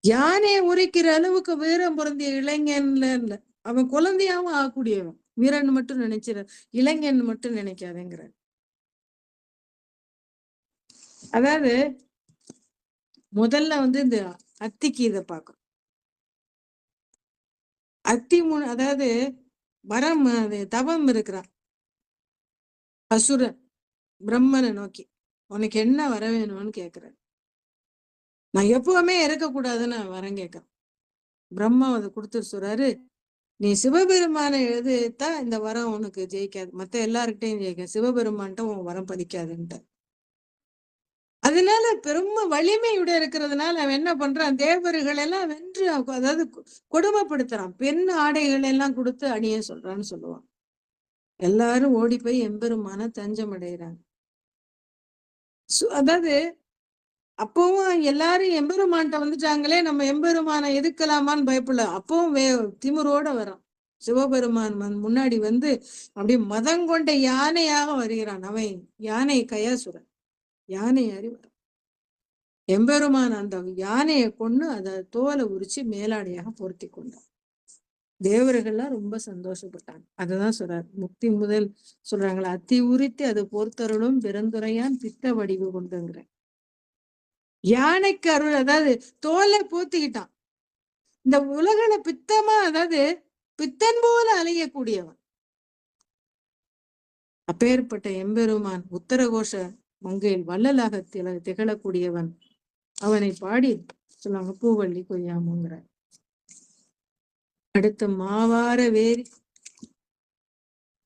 யானையை உரிக்கிற அளவுக்கு வீரம் பொருந்திய இளைஞன்ல இல்ல, அவன் குழந்தையாவும் ஆகக்கூடியவன். வீரன் மட்டும் நினைச்சிட, இளைஞன் மட்டும் நினைக்காதேங்கிறார். அதாவது முதல்ல இந்த அத்திக்கு இதை பார்க்கும். அத்தி அதாவது வரம் தவம் இருக்கிறான் அசுரன் பிரம்மனை நோக்கி, உனக்கு என்ன வர வேணும்னு கேட்கிறார். நான் எப்பவுமே இருக்கக்கூடாதுன்னு வரம் கேட்கிறேன். பிரம்மா அதை கொடுத்துட்டு சொல்றாரு, நீ சிவபெருமானை எழுதித்தா இந்த வரம் உனக்கு ஜெயிக்காது, மத்த எல்லாருக்கிட்டையும் ஜெயிக்க, சிவபெருமான்ட்ட உன் வரம் பதிக்காதுன்ட்ட. அதனால பெரும் வலிமையுடைய இருக்கிறதுனால அவன் என்ன பண்றான், தேவர்கள் எல்லாம் வென்று அதாவது கொடுமைப்படுத்துறான். பெண் ஆடைகள் எல்லாம் கொடுத்து அணிய சொல்றான்னு சொல்லுவான். எல்லாரும் ஓடி போய் எம்பெருமான தஞ்சம் அடைகிறாங்க. அதாவது அப்பவும் எல்லாரும் எம்பெருமான்ட்ட வந்துட்டாங்களே, நம்ம எம்பெருமானை எதுக்கலாமான்னு பயப்படல. அப்பவும் திமிரோட வரான். சிவபெருமான் முன்னாடி அப்படியே மதங்கொண்ட யானையாக வருகிறான். அவன் யானை கயாசுரன், யானை அறிவார். எம்பெருமான் அந்த யானையை கொண்டு அதை தோலை உரிச்சு மேலாடையாக பொருத்தி கொண்டான். தேவர்கள்லாம் ரொம்ப சந்தோஷப்பட்டாங்க. அதுதான் சொல்றாரு, முக்தி முதல் சொல்றாங்களா, அத்தி உரித்து அது பொறுத்தருளும் பெருந்துரையான் பித்த வடிவு கொண்டுங்கிற. யானைக்கு அருள், அதாவது தோலை போத்திக்கிட்டான். இந்த உலகில பித்தமா, அதாவது பித்தன் போல அலையக்கூடியவன். அப்பேற்பட்ட எம்பெருமான் உத்தரகோஷ மங்கையில் வள்ளலாக திகழக்கூடியவன். அவனை பாடி சொல்லுவாங்க பூவள்ளி கொய்யாமுங்கிற. அடுத்து மாவார வேரி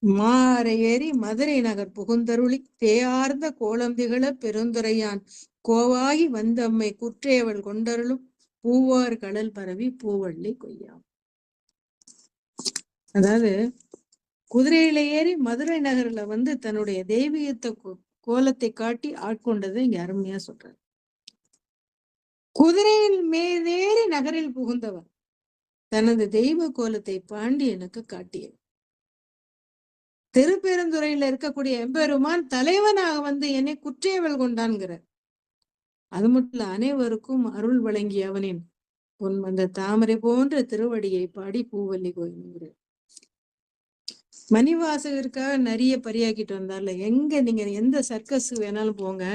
மாறை ஏறி மதுரை நகர் புகுந்தருளி தேயார்ந்த கோலம் திகழ பெருந்துரையான் கோவாகி வந்தம்மை குற்றேவள் கொண்டருளும் பூவார் கடல் பரவி பூவள்ளி கொய்யா. அதாவது குதிரையில ஏறி மதுரை நகர்ல தன்னுடைய தெய்வீகத்தை கோலத்தை காட்டி ஆட்கொண்டதை இங்க அருமையா சொல்றாரு. குதிரையில் மேதேறி நகரில் புகுந்தவர் தனது தெய்வ கோலத்தை பாண்டியனுக்கு காட்டியவர். திருப்பெருந்துறையில இருக்கக்கூடிய எம்பெருமான் தலைவனாக என்னை குற்றேவல் கொண்டான்கிறார். அது மட்டும் இல்ல, அனைவருக்கும் அருள் வழங்கிய அவனின் அந்த தாமரை போன்ற திருவடியை பாடி பூவல்லி கோயிலுங்கிறார். மணிவாசகருக்காக நிறைய பரியாக்கிட்டு வந்தார்ல, எங்க நீங்க எந்த சர்க்கஸ் வேணாலும் போங்க,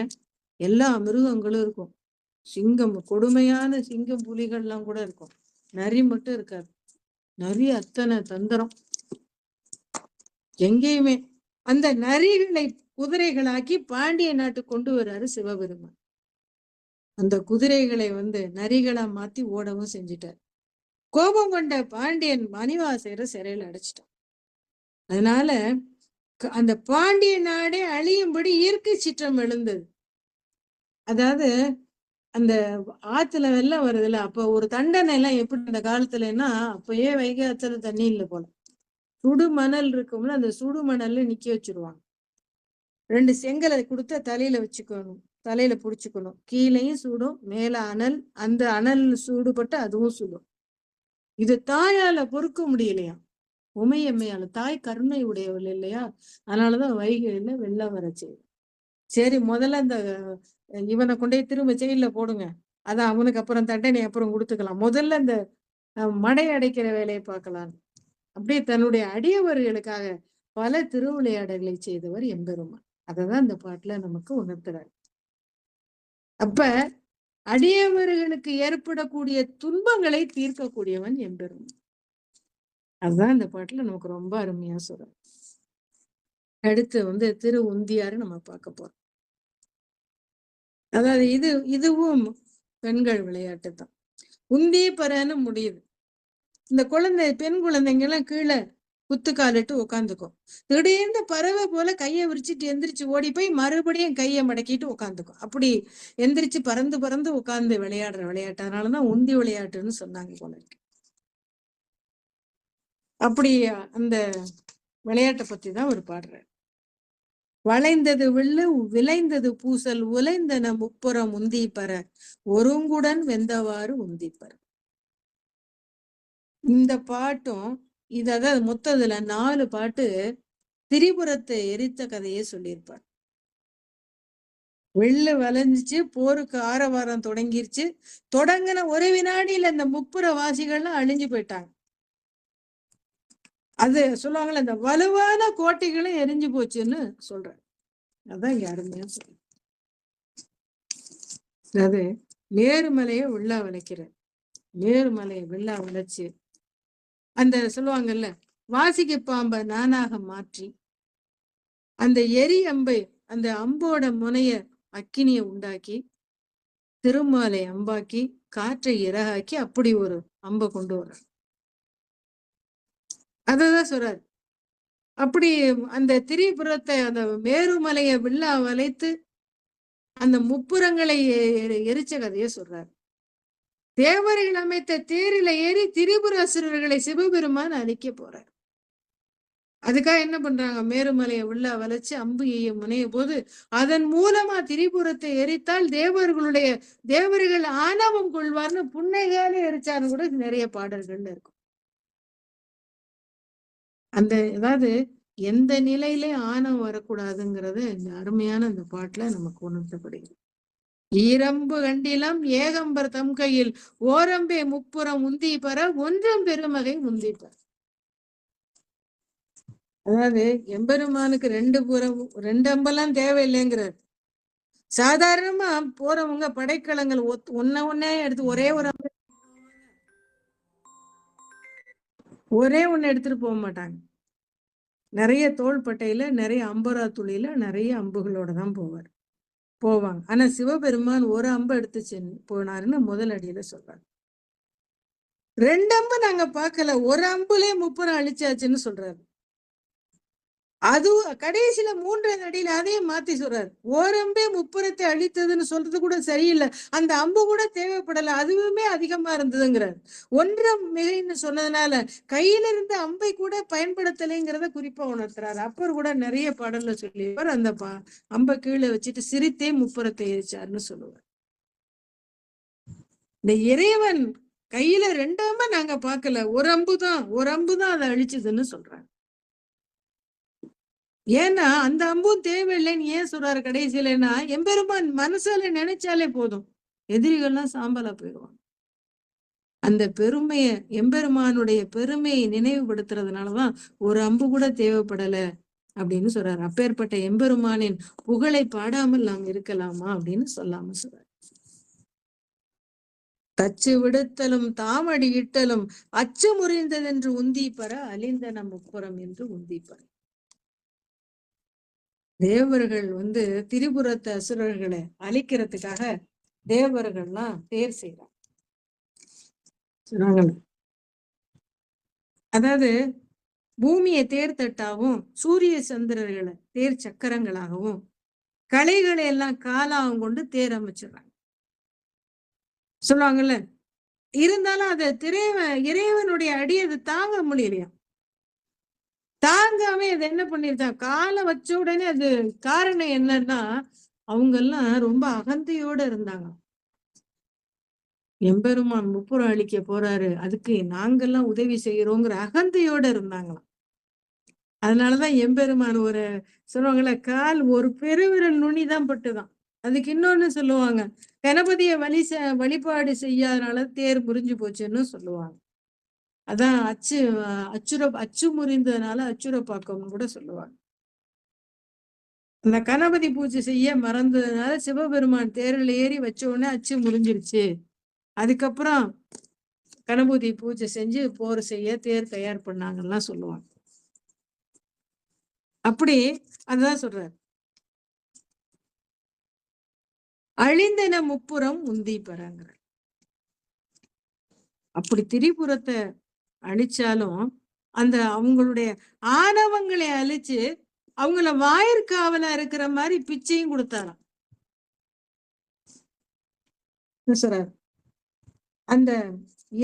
எல்லா மிருகங்களும் இருக்கும். சிங்கம், கொடுமையான சிங்கம் புலிகள்லாம் கூட இருக்கும், நரி மட்டும் இருக்காது. நரி அத்தனை தந்திரம் எங்கேயுமே. அந்த நரிகளை குதிரைகளாக்கி பாண்டிய நாட்டு கொண்டு வர்றாரு சிவபெருமான். அந்த குதிரைகளை நரிகளா மாத்தி ஓடவும் செஞ்சிட்டார். கோபம் கொண்ட பாண்டியன் மணிவாசகரை சிறையில் அடைச்சிட்டான். அதனால அந்த பாண்டிய நாடே அழியும்படி இயற்கை சீற்றம் எழுந்தது. அதாவது அந்த ஆத்துல வெள்ளம் வருதுல்ல, அப்ப ஒரு தண்டனை எல்லாம் எப்படி அந்த காலத்துலன்னா, அப்பயே வைகை ஆத்துல தண்ணி இல்லை போல, சுடு மணல் இருக்கும்ல, அந்த சுடு மணல்ல நிக்க வச்சிருவாங்க. 2 செங்கலை கொடுத்த தலையில வச்சுக்கணும், தலையில புடிச்சுக்கணும். கீழையும் சூடும், மேல அனல், அந்த அனல் சூடுபட்டு அதுவும் சுடும். இது தாயால பொறுக்க முடியலையா, உமையம்மையால. தாய் கருணை உடையவள் இல்லையா, அதனாலதான் வைகையில வெள்ளம் வர செய்யும். சரி, முதல்ல அந்த இவனை கொண்டே திரும்ப ஜெயில போடுங்க, அதான் அவனுக்கு அப்புறம் தண்டனை அப்புறம் கொடுத்துக்கலாம், முதல்ல அந்த மடை அடைக்கிற வேலையை பார்க்கலாம். அப்படியே தன்னுடைய அடியவர்களுக்காக பல திருவிளையாடல்களை செய்தவர் எம்பெருமான். அததான் இந்த பாட்டுல நமக்கு உணர்த்துறாரு. அப்ப அடியவர்களுக்கு ஏற்படக்கூடிய துன்பங்களை தீர்க்கக்கூடியவன் எம்பெருமான். அதுதான் இந்த பாட்டுல நமக்கு ரொம்ப அருமையா சொல்றாரு. அடுத்து திரு உந்தியாரு நம்ம பார்க்க போறோம். அதாவது இதுவும் பெண்கள் விளையாட்டு தான். உந்தி பரன்னு முடியுது. இந்த பெண் குழந்தைங்க எல்லாம் கீழே குத்துக்காலிட்டு உட்காந்துக்கும். திடீர்னு பறவை போல கையை விரிச்சிட்டு எந்திரிச்சு ஓடி போய் மறுபடியும் கையை மடக்கிட்டு உட்காந்துக்கும். அப்படி எந்திரிச்சு பறந்து பறந்து உட்கார்ந்து விளையாடுற விளையாட்டு. அதனாலதான் உந்தி விளையாட்டுன்னு சொன்னாங்க போல இருக்கு. அப்படி அந்த விளையாட்டை பத்தி தான் அவர் பாடுறார். வளைந்தது வில்லு விளைந்தது பூசல் உலைந்தன முப்புறம் உந்தி பர ஒருங்குடன் வெந்தவாறு உந்திப்பர். இந்த பாட்டும் அதாவது மொத்தத்துல 4 பாட்டு திரிபுரத்தை எரித்த கதையை சொல்லியிருப்பார். வெள்ளு வளைஞ்சிச்சு, போருக்கு ஆரவாரம் தொடங்கிருச்சு. தொடங்கின ஒரு வினாடியில இந்த முப்புற வாசிகள்லாம் அழிஞ்சு போயிட்டாங்க. அது சொல்லுவாங்கல்ல, இந்த வலுவான கோட்டைகளும் எரிஞ்சு போச்சுன்னு சொல்ற. அதான் இங்க அருமையா சொல்ற. அது நேர்மலையை வில்லா வளைக்கிற, நேர்மலையை வில்லா வளைச்சு அந்த சொல்லுவாங்கல்ல, வாசிக்கு பாம்பை நானாக மாற்றி அந்த எரி அம்பை, அந்த அம்போட முனைய அக்கினியை உண்டாக்கி திருமாலை அம்பாக்கி காற்றை இறகாக்கி அப்படி ஒரு அம்பை கொண்டு வர. அததான் சொல்றாரு. அப்படி அந்த திரிபுரத்தை, அந்த மேருமலையை வில்லா வளைத்து அந்த முப்புறங்களை எரிச்ச கதையை சொல்றாரு. தேவர்கள் அமைத்த தேரில ஏறி திரிபுராசுரர்களை சிவபெருமான் அழிக்க போறார். அதுக்காக என்ன பண்றாங்க, மேருமலையை உள்ள வளைச்சு அம்பு எய்ய முனைய போது அதன் மூலமா திரிபுரத்தை எரித்தால் தேவர்கள் ஆணவம் கொள்வார்னு புன்னைகால எரிச்சான்னு கூட நிறைய பாடல்கள்ல இருக்கும். அந்த அதாவது எந்த நிலையிலே ஆணவம் வரக்கூடாதுங்கிறது இந்த அருமையான அந்த பாட்டுல நமக்கு உணர்த்தப்படுகிறது. ஈரம்பு கண்டிலம் ஏகம்பர் தம் கையில் ஓரம்பே முப்புறம் உந்தி பெற ஒன்றும் பெருமகை உந்திப்பர். அதாவது எம்பெருமானுக்கு 2 அம்பெல்லாம் தேவையில்லைங்கிறார். சாதாரணமா போறவங்க படைக்கலங்கள் ஒன்னே எடுத்து ஒரே ஒண்ணு எடுத்துட்டு போக மாட்டாங்க. நிறைய தோள்பட்டையில, நிறைய அம்பரா துளியில நிறைய அம்புகளோட தான் போவாங்க. ஆனா சிவபெருமான் ஒரு அம்பு எடுத்து போனாருன்னு முதல் அடியில சொல்றாரு. 2 அம்பு நாங்க பார்க்கல, ஒரு அம்புலே முப்புறம் அழிச்சாச்சுன்னு சொல்றாரு. அது கடைசியில 3வது அடியில அதையும் மாத்தி சொல்றாரு. ஓரம்பே முப்புறத்தை அழித்ததுன்னு சொல்றது கூட சரியில்லை. அந்த அம்பு கூட தேவைப்படல. அதுவுமே அதிகமா இருந்ததுங்கிறார். 1 மிகைன்னு சொன்னதுனால கையில இருந்த அம்பை கூட பயன்படுத்தலைங்கிறத குறிப்பா உணர்த்துறாரு. அப்பர் கூட நிறைய பாடல்ல சொல்லியிருப்பார். அந்த அம்பை கீழே வச்சுட்டு சிரித்தே முப்புறத்தை எரிச்சாருன்னு சொல்லுவார். இந்த இறைவன் கையில 2 அம்பை நாங்க பார்க்கல. ஒரு அம்பு தான் அதை அழிச்சதுன்னு சொல்றாங்க. ஏன்னா அந்த அம்பும் தேவையில்லைன்னு ஏன் சொல்றாரு கடைசியிலன்னா, எம்பெருமான் மனசால நினைச்சாலே போதும், எதிரிகள்லாம் சாம்பலா போயிடுவாங்க. அந்த பெருமைய, எம்பெருமானுடைய பெருமையை நினைவுபடுத்துறதுனாலதான் ஒரு அம்பு கூட தேவைப்படல அப்படின்னு சொல்றாரு. அப்பேற்பட்ட எம்பெருமானின் புகழை பாடாமல் நாம் இருக்கலாமா அப்படின்னு சொல்லாம சொல்றாரு. தச்சு விடுத்தலும் தாமடி இட்டலும் அச்சு முறிந்ததென்று உந்திப்பற அழிந்தன முப்புறம் என்று உந்திப்பற. தேவர்கள் திரிபுரத்து அசுரர்களை அழிக்கிறதுக்காக தேவர்கள்லாம் தேர் செய்யறாங்க. அதாவது பூமியை தேர் தட்டாவும் சூரிய சந்திரர்களை தேர் சக்கரங்களாகவும் கலைகளை எல்லாம் காலாவும் கொண்டு தேர் அமைச்சிடுறாங்க சொல்லுவாங்கல்ல. இருந்தாலும் அதை இறைவனுடைய அடி அது தாங்க முடியலையா. தாங்காம அது என்ன பண்ணிருச்சான், காலை வச்ச உடனே அது காரணம் என்னன்னா அவங்க எல்லாம் ரொம்ப அகந்தையோட இருந்தாங்க. எம்பெருமான் முப்புறம் அழிக்க போறாரு, அதுக்கு நாங்கெல்லாம் உதவி செய்யறோங்கிற அகந்தையோட இருந்தாங்களாம். அதனாலதான் எம்பெருமான் சொல்லுவாங்கல்ல, கால் ஒரு பெருவிரல் நுனிதான் பட்டுதான். அதுக்கு இன்னொன்னு சொல்லுவாங்க, கணபதிய வழிபாடு செய்யாதனால தேர் முறிஞ்சு போச்சுன்னு சொல்லுவாங்க. அதான் அச்சு முறிந்ததுனால அச்சுரப்பாக்கம்னு கூட சொல்லுவாங்க. அந்த கணபதி பூஜை செய்ய மறந்ததுனால சிவபெருமான் தேரில் ஏறி வச்ச உடனே அச்சு முறிஞ்சிருச்சு. அதுக்கப்புறம் கணபதி பூஜை செஞ்சு போர் செய்ய தேர் தயார் பண்ணாங்கலாம் சொல்லுவாங்க. அப்படி அதுதான் சொல்றாரு, அழிந்தன முப்புறம் உந்தி பெறாங்க. அப்படி திரிபுரத்தை அழிச்சாலும் அந்த அவங்களுடைய ஆணவங்களை அழிச்சு அவங்கள வாயிற்காவலா இருக்கிற மாதிரி பிச்சையும் கொடுத்தாராம். அந்த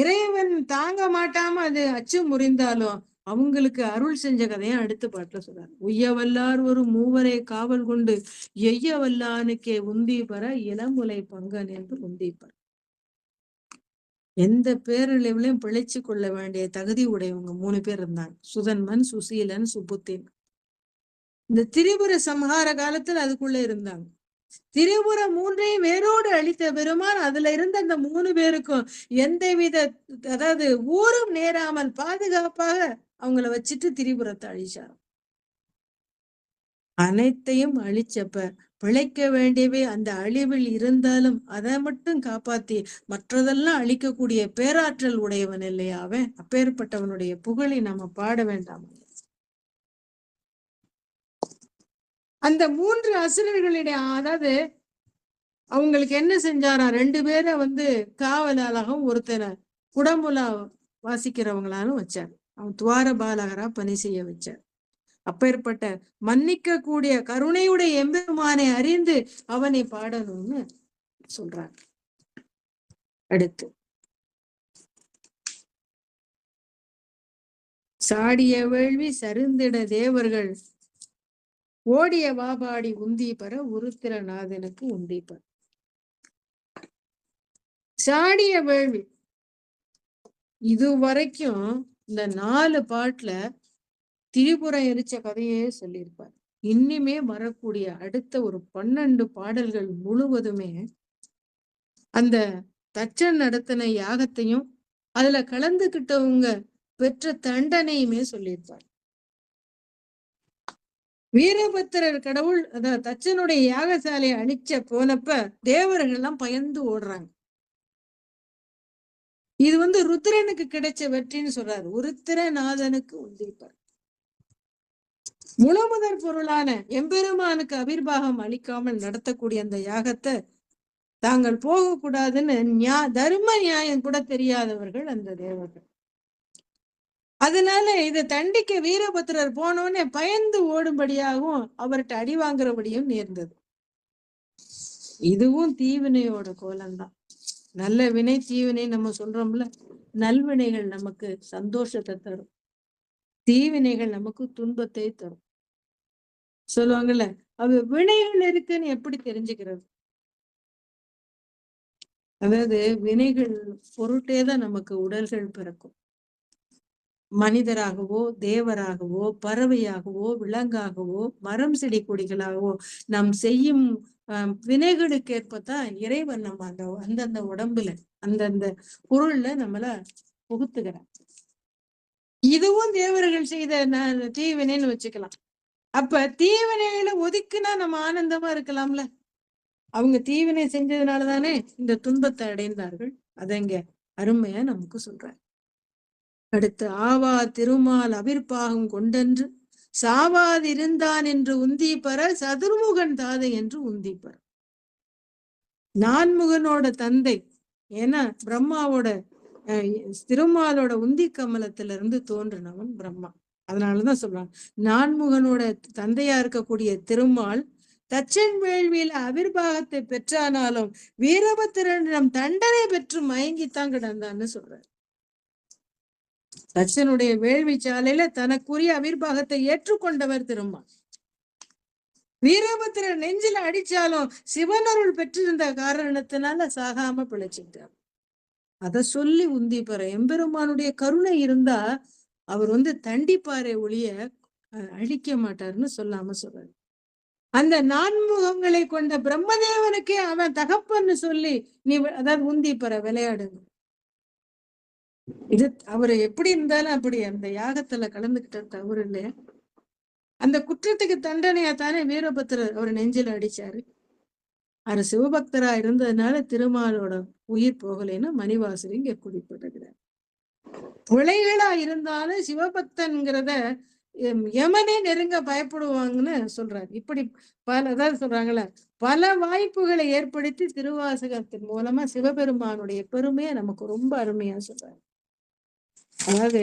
இறைவன் தாங்க மாட்டாம அது அச்சு முறிந்தாலும் அவங்களுக்கு அருள் செஞ்ச கதையும் அடுத்த பாட்டுல சொல்றாரு. உய்யவல்லார் ஒரு மூவரை காவல் கொண்டு எய்யவல்லானுக்கே உந்தி பெற இளமுலை பங்கன் என்று உந்தி பெற. எந்த பேரழிவுலையும் பிழைச்சு கொள்ள வேண்டிய தகுதி உடையவங்க 3 பேர் இருந்தாங்க, சுதன்மன், சுசீலன், சுபுத்தின். இந்த திரிபுர சம்ஹார காலத்துல அதுக்குள்ள இருந்தாங்க. திரிபுரம் 3ஐயும் வேரோடு அழித்த பெருமான் அதுல இருந்த அந்த 3 பேருக்கும் எந்தவித அதாவது ஊரும் நேராமல் பாதுகாப்பாக அவங்கள வச்சுட்டு திரிபுரத்தை அழிச்சார். அனைத்தையும் அழிச்சப்ப பிழைக்க வேண்டியவை அந்த அழிவில் இருந்தாலும் அதை மட்டும் காப்பாத்தி மற்றதெல்லாம் அழிக்கக்கூடிய பேராற்றல் உடையவன் இல்லையா அவன். அப்பேற்பட்டவனுடைய புகழை நாம பாட வேண்டாம். அந்த 3 அசுரர்களிடையே அதாவது அவங்களுக்கு என்ன செஞ்சாரா, 2 பேரை காவலாளகவும் ஒருத்தரை குடமுலா வாசிக்கிறவங்களாலும் வச்சார். அவன் துவார பாலகரா பணி செய்ய வச்சார். அப்பேற்பட்ட மன்னிக்க கூடிய கருணையுடைய எம்பெருமானை அறிந்து அவனை பாடணும்னு சொல்றாங்க. அடுத்து சாடிய வேள்வி சரிந்திட தேவர்கள் ஓடிய வாபாடி உந்தி பெற உருத்திரநாதனுக்கு உந்தி பெற. சாடிய வேள்வி இதுவரைக்கும் இந்த 4 பாட்டுல திரிபுரம் எரிச்ச கதையே சொல்லியிருப்பார். இனிமே வரக்கூடிய அடுத்த ஒரு 12 பாடல்கள் முழுவதுமே அந்த தச்சன் நடத்தின யாகத்தையும் அதுல கலந்துகிட்டவங்க பெற்ற தண்டனையுமே சொல்லியிருப்பார். வீரபத்திரர் கடவுள் அதாவது தச்சனுடைய யாகசாலையை அழிச்ச போனப்ப தேவர்கள் எல்லாம் பயந்து ஓடுறாங்க. இது ருத்ரனுக்கு கிடைச்ச வெற்றின்னு சொல்றாரு. உருத்திரநாதனுக்கு உந்திப்பார். முழுமுதற் பொருளான எம்பெருமானுக்கு அபிர்வாகம் அளிக்காமல் நடத்தக்கூடிய அந்த யாகத்தை தாங்கள் போகக்கூடாதுன்னு தர்ம நியாயம் கூட தெரியாதவர்கள் அந்த தேவர்கள். அதனால இதை தண்டிக்க வீரபத்திரர் போனோடனே பயந்து ஓடும்படியாகவும் அவர்கிட்ட அடி வாங்குறபடியும் நேர்ந்தது. இதுவும் தீவினையோட கோலம்தான். நல்ல வினை தீவினை நம்ம சொல்றோம்ல, நல்வினைகள் நமக்கு சந்தோஷத்தை தரும், தீவினைகள் நமக்கு துன்பத்தை தரும் சொல்லுவாங்கல்ல. அது வினைகள் இருக்குன்னு எப்படி தெரிஞ்சுக்கிறது? அதாவது வினைகள் பொருட்டேதான் நமக்கு உடல்கள் பிறக்கும். மனிதராகவோ தேவராகவோ பறவையாகவோ விலங்காகவோ மரம் செடி கொடிகளாகவோ நாம் செய்யும் வினைகளுக்கு ஏற்பத்தான் இறைவன் நம்ம அந்தந்த உடம்புல அந்தந்த பொருள்ல நம்மள புகுத்துகிறார். இதுவும் தேவர்கள் செய்த தீவினைன்னு வச்சுக்கலாம். அப்ப தீவினைகளை ஒதுக்குனா நம்ம ஆனந்தமா இருக்கலாம்ல. அவங்க தீவினை செஞ்சதுனாலதானே இந்த துன்பத்தை அடைந்தார்கள். அதை இங்க அருமையா நமக்கு சொல்றாரு. அடுத்து ஆவா திருமால் அவிர்பாகம் கொண்டென்று சாவாதிருந்தான் என்று உந்திப்பற சதுர்முகன் தாதை என்று உந்திப்பற. நான்முகனோட தந்தை, ஏன்னா பிரம்மாவோட திருமாலோட உந்தி கமலத்திலிருந்து தோன்றினவன் பிரம்மா. அதனாலதான் சொல்றாங்க நான்முகனோட தந்தையா இருக்கக்கூடிய திருமால் தச்சன் வேள்வியில அவிர்வாகத்தை பெற்றானாலும் வீரபத்திரனிடம் தண்டனை பெற்று மயங்கித்தான் கிடந்தான்னு சொல்றாரு. தச்சனுடைய வேள்வி சாலையில தனக்குரிய அவிர்வாகத்தை ஏற்றுக்கொண்டவர் திருமால். வீரபத்திரன் நெஞ்சில அடிச்சாலும் சிவனருள் பெற்றிருந்த காரணத்தினால சாகாம பிழைச்சிட்டார். அத சொல்லி உந்திப்பற. எம்பெருமானுடைய கருணை இருந்தா அவர் தண்டிப்பாரே ஒழிய அழிக்க மாட்டாருன்னு சொல்லாம சொல்றாரு. அந்த நான்முகங்களை கொண்ட பிரம்மதேவனுக்கே அவன் தகப்பன்னு சொல்லி நீ அதாவது உந்திப்பற விளையாடுங்க. இது அவரு எப்படி இருந்தாலும் அப்படி அந்த யாகத்துல கலந்துகிட்ட தவறு இல்லையா? அந்த குற்றத்துக்கு தண்டனையா தானே வீரபத்திரர் அவர் நெஞ்சில அடிச்சாரு. அவர் சிவபக்தரா இருந்ததுனால திருமாலோட உயிர் போகலைன்னு மணிவாசர் இங்க குறிப்பிட்டிருக்கிறார். பிழைகளா இருந்தாலும் சிவபக்தன்கிறத யமனே நெருங்க பயப்படுவாங்கன்னு சொல்றாரு. இப்படி அதாவது சொல்றாங்கல்ல, பல வாய்ப்புகளை ஏற்படுத்தி திருவாசகத்தின் மூலமா சிவபெருமானுடைய பெருமையை நமக்கு ரொம்ப அருமையா சொல்றாரு. அதாவது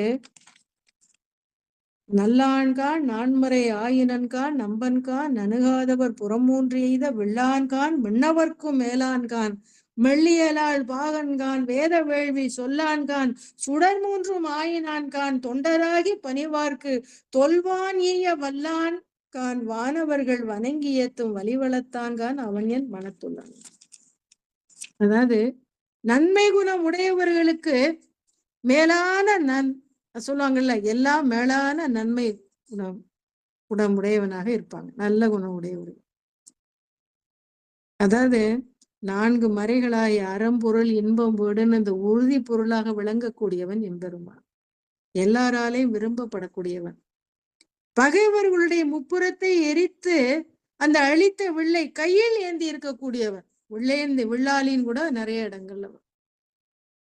நல்லான்கான் நான்மறை ஆயினன்கான் நம்பன்கான் நணுகாதவர் புறமூன்று எய்த வெள்ளான்கான் விண்ணவர்க்கும் மேலான்கான் மெல்லியலாள் பாகன்கான் வேத வேள்வி சொல்லான்கான் சுடர் மூன்றும் ஆயினான்கான் தொண்டராகி பணிவார்க்கு தொல்வான் ஈய வல்லான் கான் வானவர்கள் வணங்கி ஏத்தும் வழிவளத்தான்கான் அவன் என் மனத்துள்ளான். அதாவது நன்மை குணம் உடையவர்களுக்கு மேலான சொல்லுவாங்கல்ல, எல்லாம் மேலான நன்மை குணமுடையவனாக இருப்பாங்க, நல்ல குணம் உடையவர். அதாவது 4 மறைகளாய் அறம்பொருள் இன்பம் வீடுன்னு இந்த உறுதி பொருளாக விளங்கக்கூடியவன் எம்பெருமான். எல்லாராலையும் விரும்பப்படக்கூடியவன். பகைவர்களுடைய முப்புறத்தை எரித்து அந்த அழித்த வில்லை கையில் ஏந்தி இருக்கக்கூடியவன். வில்லாலின்னு கூட நிறைய இடங்கள்ல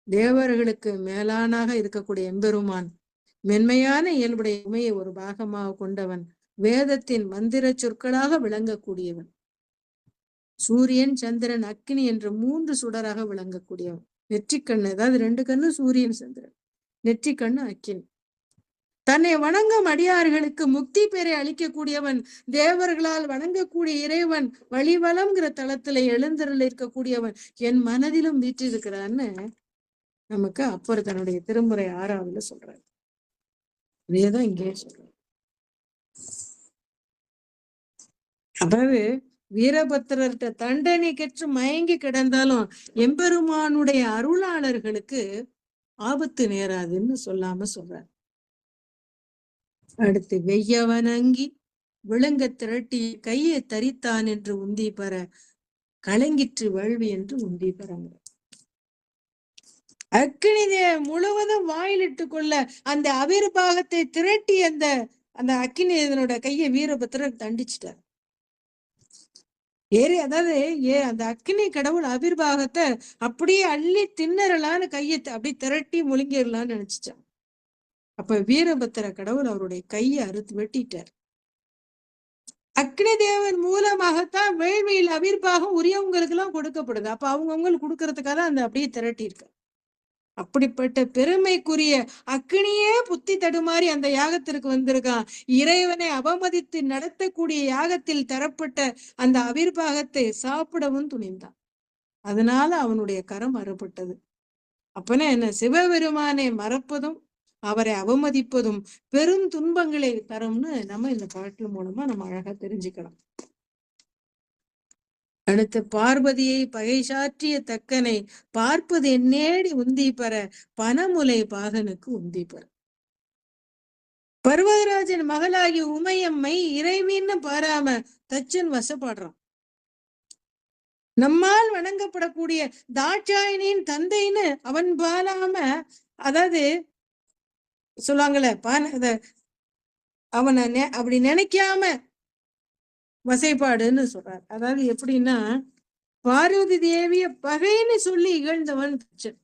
தேவர்களுக்கு மேலானாக இருக்கக்கூடிய எம்பெருமான் மென்மையான இயல்புடைய உமையை ஒரு பாகமாக கொண்டவன். வேதத்தின் மந்திர சொற்களாக விளங்கக்கூடியவன். சூரியன் சந்திரன் அக்னி என்ற 3 சுடராக விளங்கக்கூடியவன். நெற்றிக்கண்ணு, அதாவது 2 கண்ணு சூரியன் சந்திரன், நெற்றிக்கண்ணு அக்கினி. தன்னை வணங்கும் அடியார்களுக்கு முக்தி பெற அளிக்கக்கூடியவன். தேவர்களால் வணங்கக்கூடிய இறைவன் வழிவலம்ங்கிற தளத்துல எழுந்தருள் இருக்கக்கூடியவன் என் மனதிலும் வீற்றிருக்கிறான்னு நமக்கு அப்பர் தன்னுடைய திருமுறை 6ஆவதுல சொல்றாரு. இதேதான் இங்கே சொல்றாரு. அதாவது வீரபத்திரர்கிட்ட தண்டனை கற்று மயங்கி கிடந்தாலும் எம்பெருமானுடைய அருளாளர்களுக்கு ஆபத்து நேராதுன்னு சொல்லாம சொல்றார். அடுத்து வெய்யவனங்கி விழுங்க திரட்டி கையை தரித்தான் என்று உந்தி பெற கலங்கிற்று வேள்வி என்று உந்தி பெறாங்க. அக்கினி முழுவதும் வாயிலிட்டு கொள்ள அந்த அவிர்பாகத்தை திரட்டி அந்த அக்கினி இதனோட கையை வீரபத்திரர் தண்டிச்சிட்டார். அதாவது அந்த அக்கினி கடவுள் அவிர்வாகத்தை அப்படியே அள்ளி தின்னறலான்னு கையை அப்படி திரட்டி முழுங்கிடலான்னு நினைச்சிட்டான். அப்ப வீரபத்திர கடவுள் அவருடைய கையை அறுத்து வெட்டிட்டார். அக்னி தேவன் மூலமாகத்தான் வேள்வியில் அவிர்வாகம் உரியவங்களுக்கு எல்லாம் கொடுக்கப்படுது. அப்ப அவங்களுக்கு கொடுக்கறதுக்காக அந்த அப்படியே திரட்டி இருக்க. அப்படிப்பட்ட பெருமைக்குரிய அக்கினியே புத்தி தடுமாறி அந்த யாகத்திற்கு வந்திருக்கான். இறைவனை அவமதித்து நடத்தக்கூடிய யாகத்தில் தரப்பட்ட அந்த அவிர்வாகத்தை சாப்பிடவும் துணிந்தான். அதனால அவனுடைய கரம் அறுபட்டது. அப்பனா என்ன, சிவபெருமானை மறப்பதும் அவரை அவமதிப்பதும் பெரும் துன்பங்களை தரும்னு நம்ம இந்த பாட்டு மூலமா நம்ம அழகா தெரிஞ்சுக்கலாம். அடுத்து, பார்வதியை பகை சாற்றிய தக்கனை பார்ப்பது என்னேடி உந்தி பெற பனமுலை பாகனுக்கு உந்தி பெற. பர்வதராஜன் மகளாகி உமையம்மை இறைவின்னு பாராம தச்சன் வசப்படுறான். நம்மால் வணங்கப்படக்கூடிய தாட்சாயனின் தந்தைன்னு அவன் பாராம, அதாவது சொல்லுவாங்கல்ல, அவனை அப்படி நினைக்காம வசைப்பாடுன்னு சொல்றார். அதாவது எப்படின்னா, பார்வதி தேவிய பகைன்னு சொல்லி இகழ்ந்தவன் தச்சன்.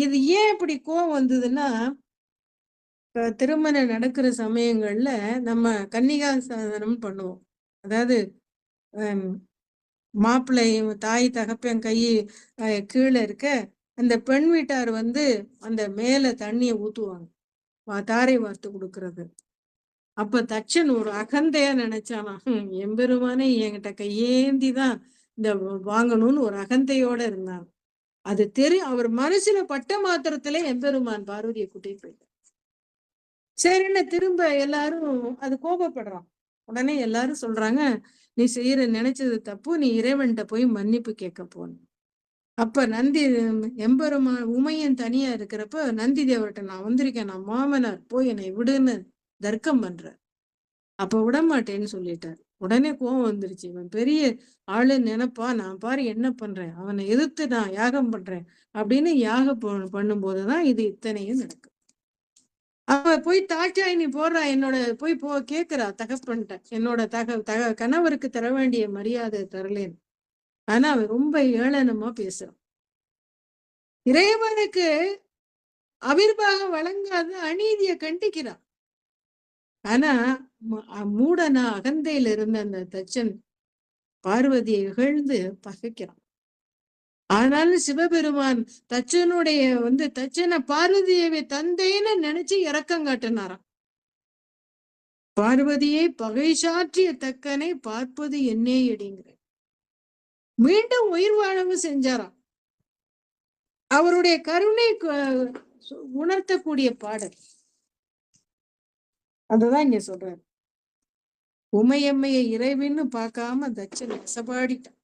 இது ஏன் இப்படி கோவம் வந்ததுன்னா, திருமணம் நடக்கிற சமயங்கள்ல நம்ம கன்னிகா சாதனம் பண்ணுவோம். அதாவது மாப்பிள்ளையும் தாய் தகப்பன் கை கீழே இருக்க அந்த பெண் வீட்டார் அந்த மேல தண்ணிய ஊத்துவாங்க, தாரை வார்த்து கொடுக்கறது. அப்ப தச்சன் ஒரு அகந்தையா நினைச்சானா, எம்பெருமானே என்கிட்ட கையேந்திதான் இந்த வாங்கணும்னு ஒரு அகந்தையோட இருந்தான். அது அவர் மனசுல பட்ட மாத்திரத்துல எம்பெருமான் பார்வதியை கூட்டிட்டு போயிட்டார். சரின்னு திரும்ப எல்லாரும் அது கோபப்படுறான். உடனே எல்லாரும் சொல்றாங்க, நீ நினைச்சது தப்பு, நீ இறைவன்கிட்ட போய் மன்னிப்பு கேட்க போன. அப்ப நந்தி எம்பெருமான் உமையன் தனியா இருக்கிறப்ப நந்தி தேவர்கிட்ட நான் வந்திருக்கேன், நான் மாமனார், போய் என்னை விடுன்னு தர்க்கம் பண்ற. அப்ப விடமாட்டேன்னு சொல்லிட்டார். உடனே கோவம் வந்துருச்சு. இவன் பெரிய ஆளு நினைப்பா, நான் பாரு என்ன பண்றேன், அவனை எதிர்த்து நான் யாகம் பண்றேன் அப்படின்னு யாகம் பண்ணும்போதுதான் இது இத்தனையும் நடக்கும். அவ போய் தாட்சாயினி போடுறா, என்னோட போய் கேக்குறா தகப்பன்ட்ட, என்னோட கணவருக்கு தர வேண்டிய மரியாதை தரலேன்னு. ஆனா அவன் ரொம்ப ஏளனமா பேசுறான். இறைவனுக்கு அவிர்வாகம் வழங்காத அநீதியை கண்டிக்கிறான். ஆனா மூடனா அகந்தையில இருந்த அந்த தச்சன் பார்வதியை இகழ்ந்து பகைக்கிறான். ஆனாலும் சிவபெருமான் தச்சனுடைய தச்சனை பார்வதியை தந்தைன்னு நினைச்சு இரக்கம் காட்டினாராம். பார்வதியை பகை சாற்றிய தக்கனை பார்ப்பது என்னே அடிங்கிற மீண்டும் உயிர் வாழவும் செஞ்சாராம். அவருடைய கருணை உணர்த்தக்கூடிய பாடல் அதுதான் இங்க சொல்றாரு. உமையம்மையை இறைவின்னு பார்க்காம தச்சன் வசப்பாடிட்டான்.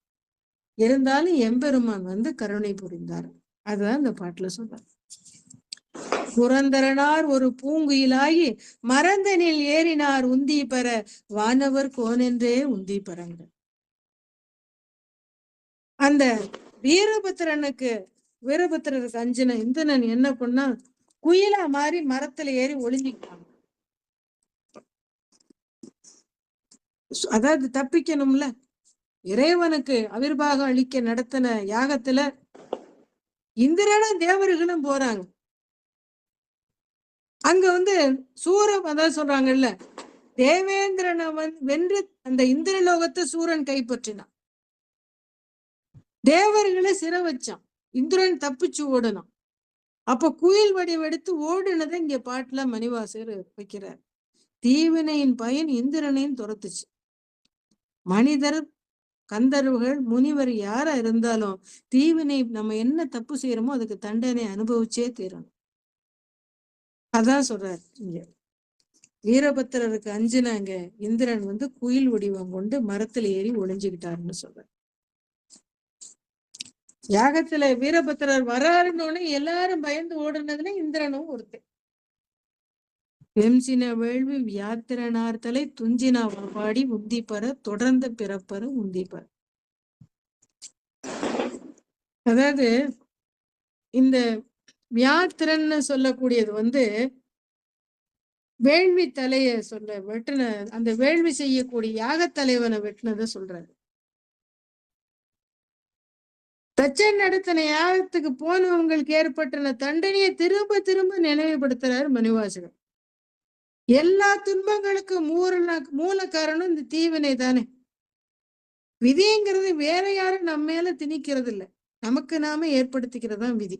இருந்தாலும் எம்பெருமான் கருணை புரிந்தார். அதுதான் இந்த பாட்டுல சொல்றார். புரந்தரனார் ஒரு பூங்குயிலாகி மரந்தனில் ஏறினார் உந்தி பெற வானவர் கோனென்றே உந்தி பெறங்க. அந்த வீரபத்திரருக்கு அஞ்சின இந்திரன் என்ன பண்ணா, குயிலா மாதிரி மரத்துல ஏறி ஒளிஞ்சிக்கிட்டாங்க. அதாவது தப்பிக்கணும்ல, இறைவனுக்கு அவிர்வாகம் அளிக்க நடத்தின யாகத்துல இந்திரனும் தேவர்களும் போறாங்க. அங்க சூரன், அதான் சொல்றாங்கல்ல, தேவேந்திரனை வென்று அந்த இந்திரலோகத்தை சூரன் கைப்பற்றினான். தேவர்களை சிற வச்சான். இந்திரன் தப்பிச்சு ஓடணும். அப்ப குயில் வடிவெடுத்து ஓடுனதை இங்க பாட்டுல மணிவாசகர் வைக்கிறார். தீவினையின் பயன் இந்திரனையும் துரத்துச்சு. மனிதர், கந்தர்வர்கள், முனிவர் யாரா இருந்தாலும் தீவினை நம்ம என்ன தப்பு செய்யறோமோ அதுக்கு தண்டனை அனுபவிச்சே தீரணும். அதான் சொல்றாரு இங்க. வீரபத்திரருக்கு அஞ்சினாங்க இந்திரன் குயில் வடிவம் கொண்டு மரத்துல ஏறி ஒளிஞ்சுக்கிட்டாருன்னு சொல்றாரு. யாகத்துல வீரபத்திரர் வராருன்னு எல்லாரும் பயந்து ஓடுனதுல இந்திரனும் ஒருத்தன். வெம்சின வேள்வி வியாத்திரனார்த்தலை துஞ்சினா பாடி உந்திப்பற தொடர்ந்த பிறப்பற உந்திப்பற. அதாவது இந்த வியாத்திரன்னு சொல்லக்கூடியது வேள்வி தலைய வெட்டின, அந்த வேள்வி செய்யக்கூடிய யாகத்தலைவனை வெட்டினதை சொல்றாரு. தச்சன் நடத்தின யாகத்துக்கு போனவங்களுக்கு ஏற்பட்ட தண்டனையை திரும்ப திரும்ப நினைவுபடுத்துறாரு மணிவாசகர். எல்லா துன்பங்களுக்கும் மூல காரணம் இந்த தீவினை தானே. விதிங்கிறது வேற யாரும் நம்ம மேல திணிக்கிறது இல்லை. நமக்கு நாம ஏற்படுத்திக்கிறதா விதி.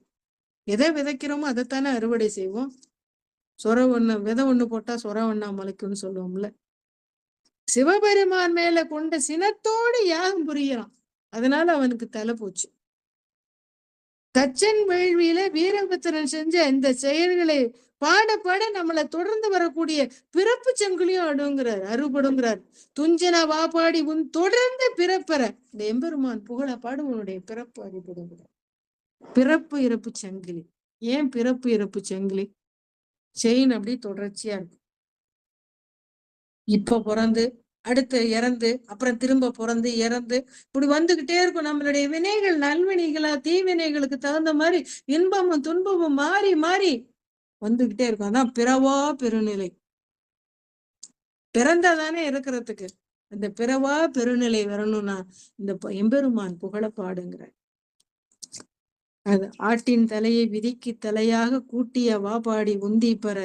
எதை விதைக்கிறோமோ அதைத்தானே அறுவடை செய்வோம். விதை ஒண்ணு போட்டா சொர ஒண்ணா முளைக்கும்னு சொல்லுவோம்ல. சிவபெருமான் மேல கொண்ட சினத்தோடு யாகம் புரியறான். அதனால அவனுக்கு தலை போச்சு. தச்சன் வேள்வியில வீரபத்திரன் செஞ்ச இந்த செயல்களை பாட பாட நம்மளை தொடர்ந்து வரக்கூடிய பிறப்பு சங்கிலியும் அடுங்கிறார், அறுபடுங்கிறார். துஞ்சனா வாப்பாடி உன் தொடர்ந்து பிறப்பற இந்த எம்பெருமான் புகழ பாடு உன்னுடைய பிறப்பு அறிபடுங்கிறார். பிறப்பு இறப்பு சங்கிலி. ஏன் பிறப்பு இறப்பு சங்கிலி? செயின் அப்படி தொடர்ச்சியா இருக்கும். இப்ப பிறந்து அடுத்து இறந்து அப்புறம் திரும்ப பிறந்து இறந்து இப்படி வந்துகிட்டே இருக்கும். நம்மளுடைய வினைகள் நல்வினைகளா தீவினைகளுக்கு தகுந்த மாதிரி இன்பமும் துன்பமும் மாறி மாறி வந்துகிட்டே இருக்கும். அதான் பிறவா பெருநிலை. பிறந்தாதானே இருக்கிறதுக்கு. அந்த பிறவா பெருநிலை வரணும்னா இந்த எம்பெருமான் புகழ பாடுங்கிற. அது ஆட்டின் தலையை விதிக்கு தலையாக கூட்டிய வாபாடி உந்திப்பற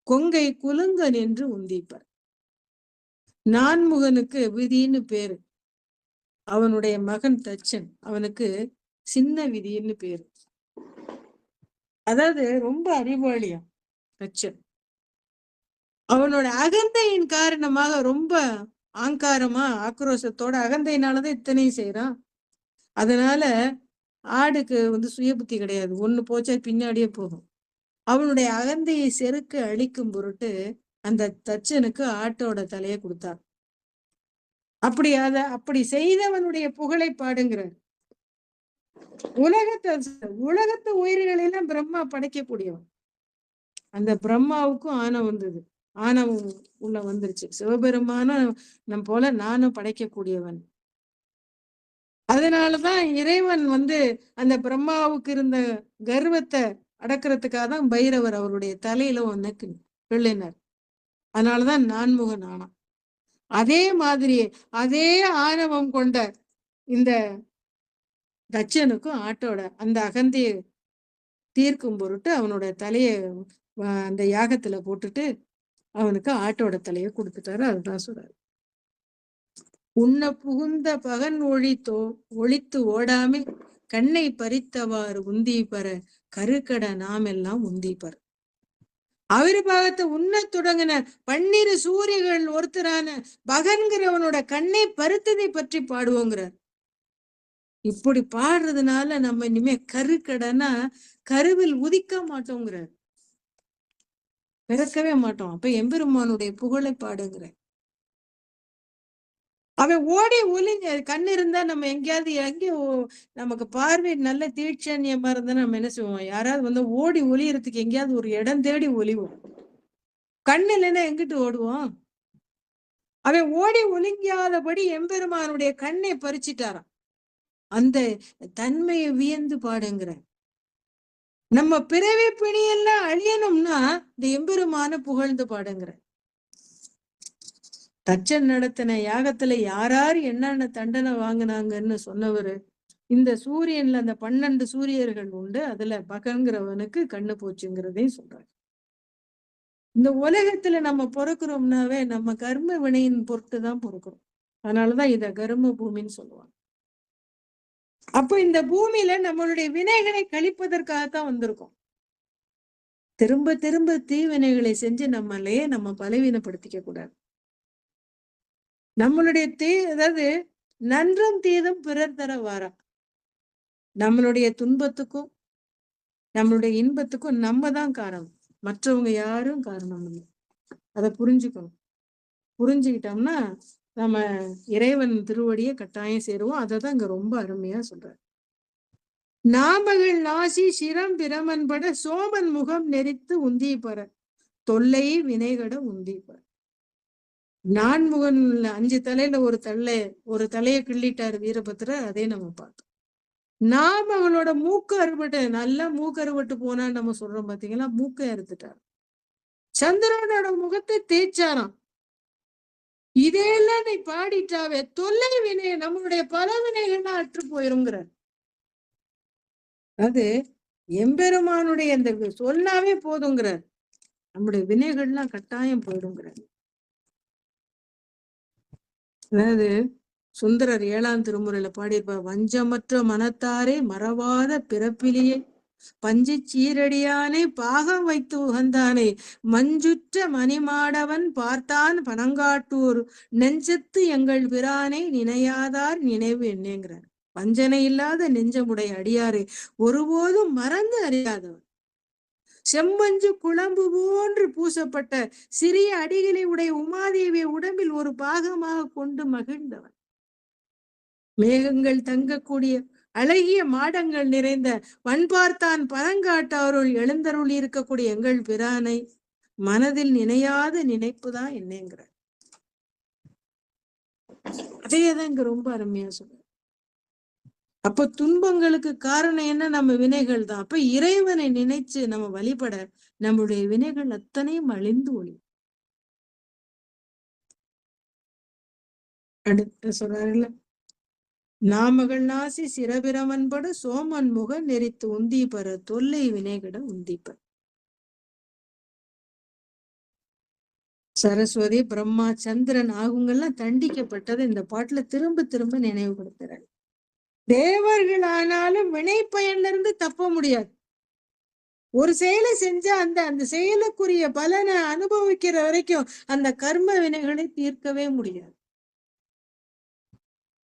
கொங்கை குலுங்க நின்று உந்திப்பற. நான்முகனுக்கு விதின்னு பேரு. அவனுடைய மகன் தச்சன், அவனுக்கு சின்ன விதின்னு பேரு. அதாவது ரொம்ப அறிவாளியா தச்சன். அவனோட அகந்தையின் காரணமாக ரொம்ப ஆங்காரமா ஆக்ரோஷத்தோட அகந்தையினாலதான் இத்தனையும் செய்யறான். அதனால ஆடுக்கு சுய புத்தி கிடையாது. ஒண்ணு போச்சா பின்னாடியே போகும். அவனுடைய அகந்தையை செருக்கு அழிக்கும் பொருட்டு அந்த தச்சனுக்கு ஆட்டோட தலையை கொடுத்தார். அப்படி செய்தவனுடைய புகழை பாடுங்கிறார். உலகத்து உயிர்களெல்லாம் பிரம்மா படைக்கக்கூடியவன். அந்த பிரம்மாவுக்கும் ஆணவம் வந்தது. ஆணவம் உள்ள வந்துருச்சு. சிவபெருமான நம் போல நானும் படைக்கக்கூடியவன். அதனாலதான் இறைவன் அந்த பிரம்மாவுக்கு இருந்த கர்வத்தை அடக்கிறதுக்காக தான் பைரவர் அவருடைய தலையில ஒன்னுக்கு வெள்ளினார். அதனாலதான் நான்முகன் ஆனான். அதே மாதிரி அதே ஆணவம் கொண்ட இந்த தச்சனுக்கும் ஆட்டோட அந்த அகந்தையை தீர்க்கும் பொருட்டு அவனோட தலையை அந்த யாகத்துல போட்டுட்டு அவனுக்கு ஆட்டோட தலையை கொடுத்துட்டாரு. அதுதான் சொல்றாரு. உன்ன புகுந்த பகன் ஒழித்து ஓடாமல் கண்ணை பறித்தவாறு உந்தீப்பற கருக்கட நாமெல்லாம் உந்தீப்பற. ஆவிர்பாகத்தை உண்ண தொடங்கின 12 சூரியர்கள் ஒருத்தரான பகன்கிறவனோட கண்ணை பருத்ததை பற்றி பாடுவோங்கிறார். இப்படி பாடுறதுனால நம்ம இனிமே கருக்கடனா கருவில் உதிக்க மாட்டோங்கிறார், பிறக்கவே மாட்டோம். அப்ப எம்பெருமானுடைய புகழை பாடுங்கிற. அவன் ஓடி ஒளிஞ்ச கண்ணு இருந்தா நம்ம எங்கேயாவது நமக்கு பார்வை நல்ல தீட்சண்யமா இருந்தா நம்ம என்ன செய்வோம்? யாராவது ஓடி ஒளியறதுக்கு எங்கேயாவது ஒரு இடம் தேடி ஒளிவோம். கண்ணு இல்லைன்னா எங்கிட்டு ஓடுவோம்? அவன் ஓடி ஒளிங்காதபடி எம்பெருமானுடைய கண்ணை பறிச்சிட்டாராம். அந்த தன்மையை வியந்து பாடுங்கிற. நம்ம பிறவி பிணியெல்லாம் அழியணும்னா இந்த எம்பெருமான புகழ்ந்து பாடுங்கிற. தச்சன் நடத்தின யாகத்துல யார் என்னென்ன தண்டனை வாங்கினாங்கன்னு சொன்னவரு இந்த சூரியன்ல அந்த 12 சூரியர்கள் உண்டு. அதுல பகன்கிறவனுக்கு கண்ணு போச்சுங்கிறதையும் சொல்றாரு. இந்த உலகத்துல நம்ம பொறுக்கிறோம்னாவே நம்ம கர்ம வினையின் பொருட்டு தான் பொறுக்கிறோம். அதனாலதான் இத கர்ம பூமின்னு சொல்லுவாங்க. அப்ப இந்த பூமியில நம்மளுடைய வினைகளை கழிப்பதற்காகத்தான் வந்திருக்கோம். திரும்ப திரும்ப தீவினைகளை செஞ்சு நம்மளையே நம்ம பலவீனப்படுத்திக்க கூடாது. நம்மளுடைய அதாவது நன்றும் தீதும் பிறர் தர வாரா. நம்மளுடைய துன்பத்துக்கும் நம்மளுடைய இன்பத்துக்கும் நம்ம தான் காரணம், மற்றவங்க யாரும் காரணம் இல்லை. அதை புரிஞ்சுக்கணும். புரிஞ்சுக்கிட்டோம்னா நம்ம இறைவன் திருவடியை கட்டாயம் சேருவோம். அதை தான் இங்க ரொம்ப அருமையா சொல்றாரு. நாமகள் நாசி சிரம் பிரமன்பட சோமன் முகம் நெறித்து உந்திப்பற தொல்லை வினைகட உந்திப்பற. நான்முகன் 5 தலையில ஒரு தலையை கிள்ளிட்டாரு வீரபத்திரர். அதே நம்ம பார்த்தோம். நாமகளோட மூக்கு அறுபட்டு நல்லா மூக்கு அறுபட்டு போனான்னு நம்ம சொல்றோம் பாத்தீங்களா, மூக்கை அறுத்துட்டார். சந்திரனோட முகத்தை தேய்ச்சாராம். இதையெல்லாம் நீ பாடிட்டாவே தொல்லை வினை நம்மளுடைய பல வினைகள்லாம் அற்று போயிருங்கிறார். அது எம்பெருமானுடைய அந்த சொல்லாவே போதுங்கிறார். நம்முடைய வினைகள்லாம் கட்டாயம் போயிடுங்கிறார். அதாவது சுந்தரர் 7ஆம் திருமுறையில பாடியிருப்பார், வஞ்சமற்ற மனத்தாரே மறவாத பிறப்பிலேயே பஞ்சு சீரடியானே பாகம் வைத்து உகந்தானே மஞ்சுற்ற மணிமாடவன் பார்த்தான் பனங்காட்டூர் நெஞ்சத்து எங்கள் பிரானை நினையாதார் நினைவு என்னங்கிறார். வஞ்சனை இல்லாத நெஞ்சமுடைய அடியாரை ஒருபோதும் மறந்து அறியாதவர், செம்மஞ்சு குழம்பு போன்று பூசப்பட்ட சிறிய அடிகளை உடைய உமாதேவியை உடம்பில் ஒரு பாகமாக கொண்டு மகிழ்ந்தவர், மேகங்கள் தங்கக்கூடிய அழகிய மாடங்கள் நிறைந்த வன்பார்த்தான் பனங்காட்டாருள் எழுந்தருள் இருக்கக்கூடிய எங்கள் பிரானை மனதில் நினையாத நினைப்புதான் என்னங்கிறார். அதேதான் இங்க ரொம்ப அருமையா சொல்ற. அப்ப துன்பங்களுக்கு காரணம் என்ன? நம்ம வினைகள் தான். அப்ப இறைவனை நினைச்சு நம்ம வழிபட நம்முடைய வினைகள் அத்தனையும் அழிந்து ஒளி. அடுத்த சொல்றாருல, நாமகள் நாசி சிறபிரமன்படு சோமன் முக நெறித்து உந்தி பெற தொல்லை வினைகிட உந்திப்ப. சரஸ்வதி பிரம்மா சந்திரன் ஆகுங்கெல்லாம் தண்டிக்கப்பட்டதை இந்த பாட்டுல திரும்ப திரும்ப நினைவுபடுத்துறாரு. தேவர்கள் ஆனாலும் வினை பயன்ல இருந்து தப்ப முடியாது. ஒரு செயலை செஞ்சா அந்த செயலுக்குரிய பலனை அனுபவிக்கிற வரைக்கும் அந்த கர்ம வினைகளை தீர்க்கவே முடியாது.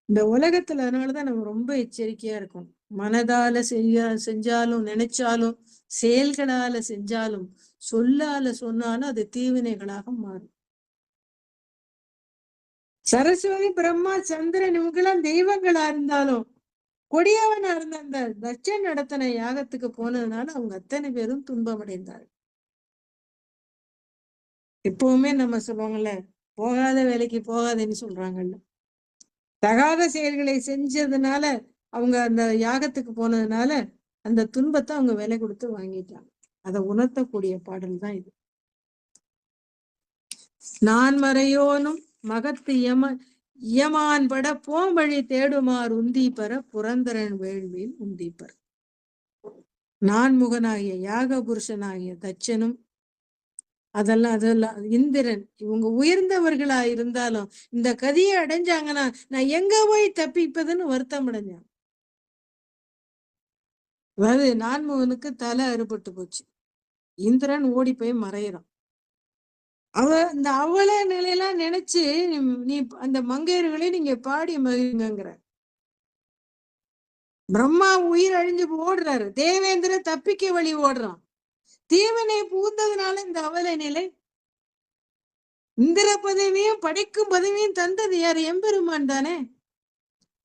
இந்த உலகத்துல அதனாலதான் நம்ம ரொம்ப எச்சரிக்கையா இருக்கோம். மனதால செஞ்சாலும் நினைச்சாலும் செயல்களால செஞ்சாலும் சொல்லால சொன்னாலும் அது தீவினைகளாக மாறும். சரஸ்வதி பிரம்மா சந்திரன் இவங்கெல்லாம் தெய்வங்களா இருந்தாலும் கொடியவனா இருந்த அந்த தட்சன் நடத்தின யாகத்துக்கு போனதுனால அவங்க அத்தனை பேரும் துன்பம் அடைந்தார்கள். எப்பவுமே நம்ம சொல்லுவாங்கல்ல, போகாத வேலைக்கு போகாதேன்னு சொல்றாங்கல்ல. தகாத செயல்களை செஞ்சதுனால அவங்க அந்த யாகத்துக்கு போனதுனால அந்த துன்பத்தை அவங்க விலை கொடுத்து வாங்கிட்டாங்க. அதை உணர்த்தக்கூடிய பாடல் தான் இது. நான் மறையோனும் மகத்து இயமான் பட போம்பழி தேடுமாறு உந்தி பெற புரந்தரன் வேள்வியில் உந்தி பெற. நான்முகனாகிய யாக புருஷனாகிய தட்சனும் அதெல்லாம் இந்திரன் இவங்க உயர்ந்தவர்களா இருந்தாலும் இந்த கதியை அடைஞ்சாங்கன்னா நான் எங்க போய் தப்பிப்பதுன்னு வருத்தம் அடைஞ்சான். அதாவது நான்முகனுக்கு தலை அறுபட்டு போச்சு. இந்திரன் ஓடி போய் மறையிறான். இந்த அவல நிலையெல்லாம் நினைச்சு நீ அந்த மங்கையர்களை நீங்க பாடி மகிழுங்கிற. பிரம்மா உயிர் அழிஞ்சு ஓடுறாரு, தேவேந்திர தப்பிக்க வழி ஓடுறான். தீவனை பூந்ததுனால இந்த அவல நிலை. இந்திர பதவியும் படைக்கும் பதவியும் தந்தது யாரு? எம்பெருமான் தானே.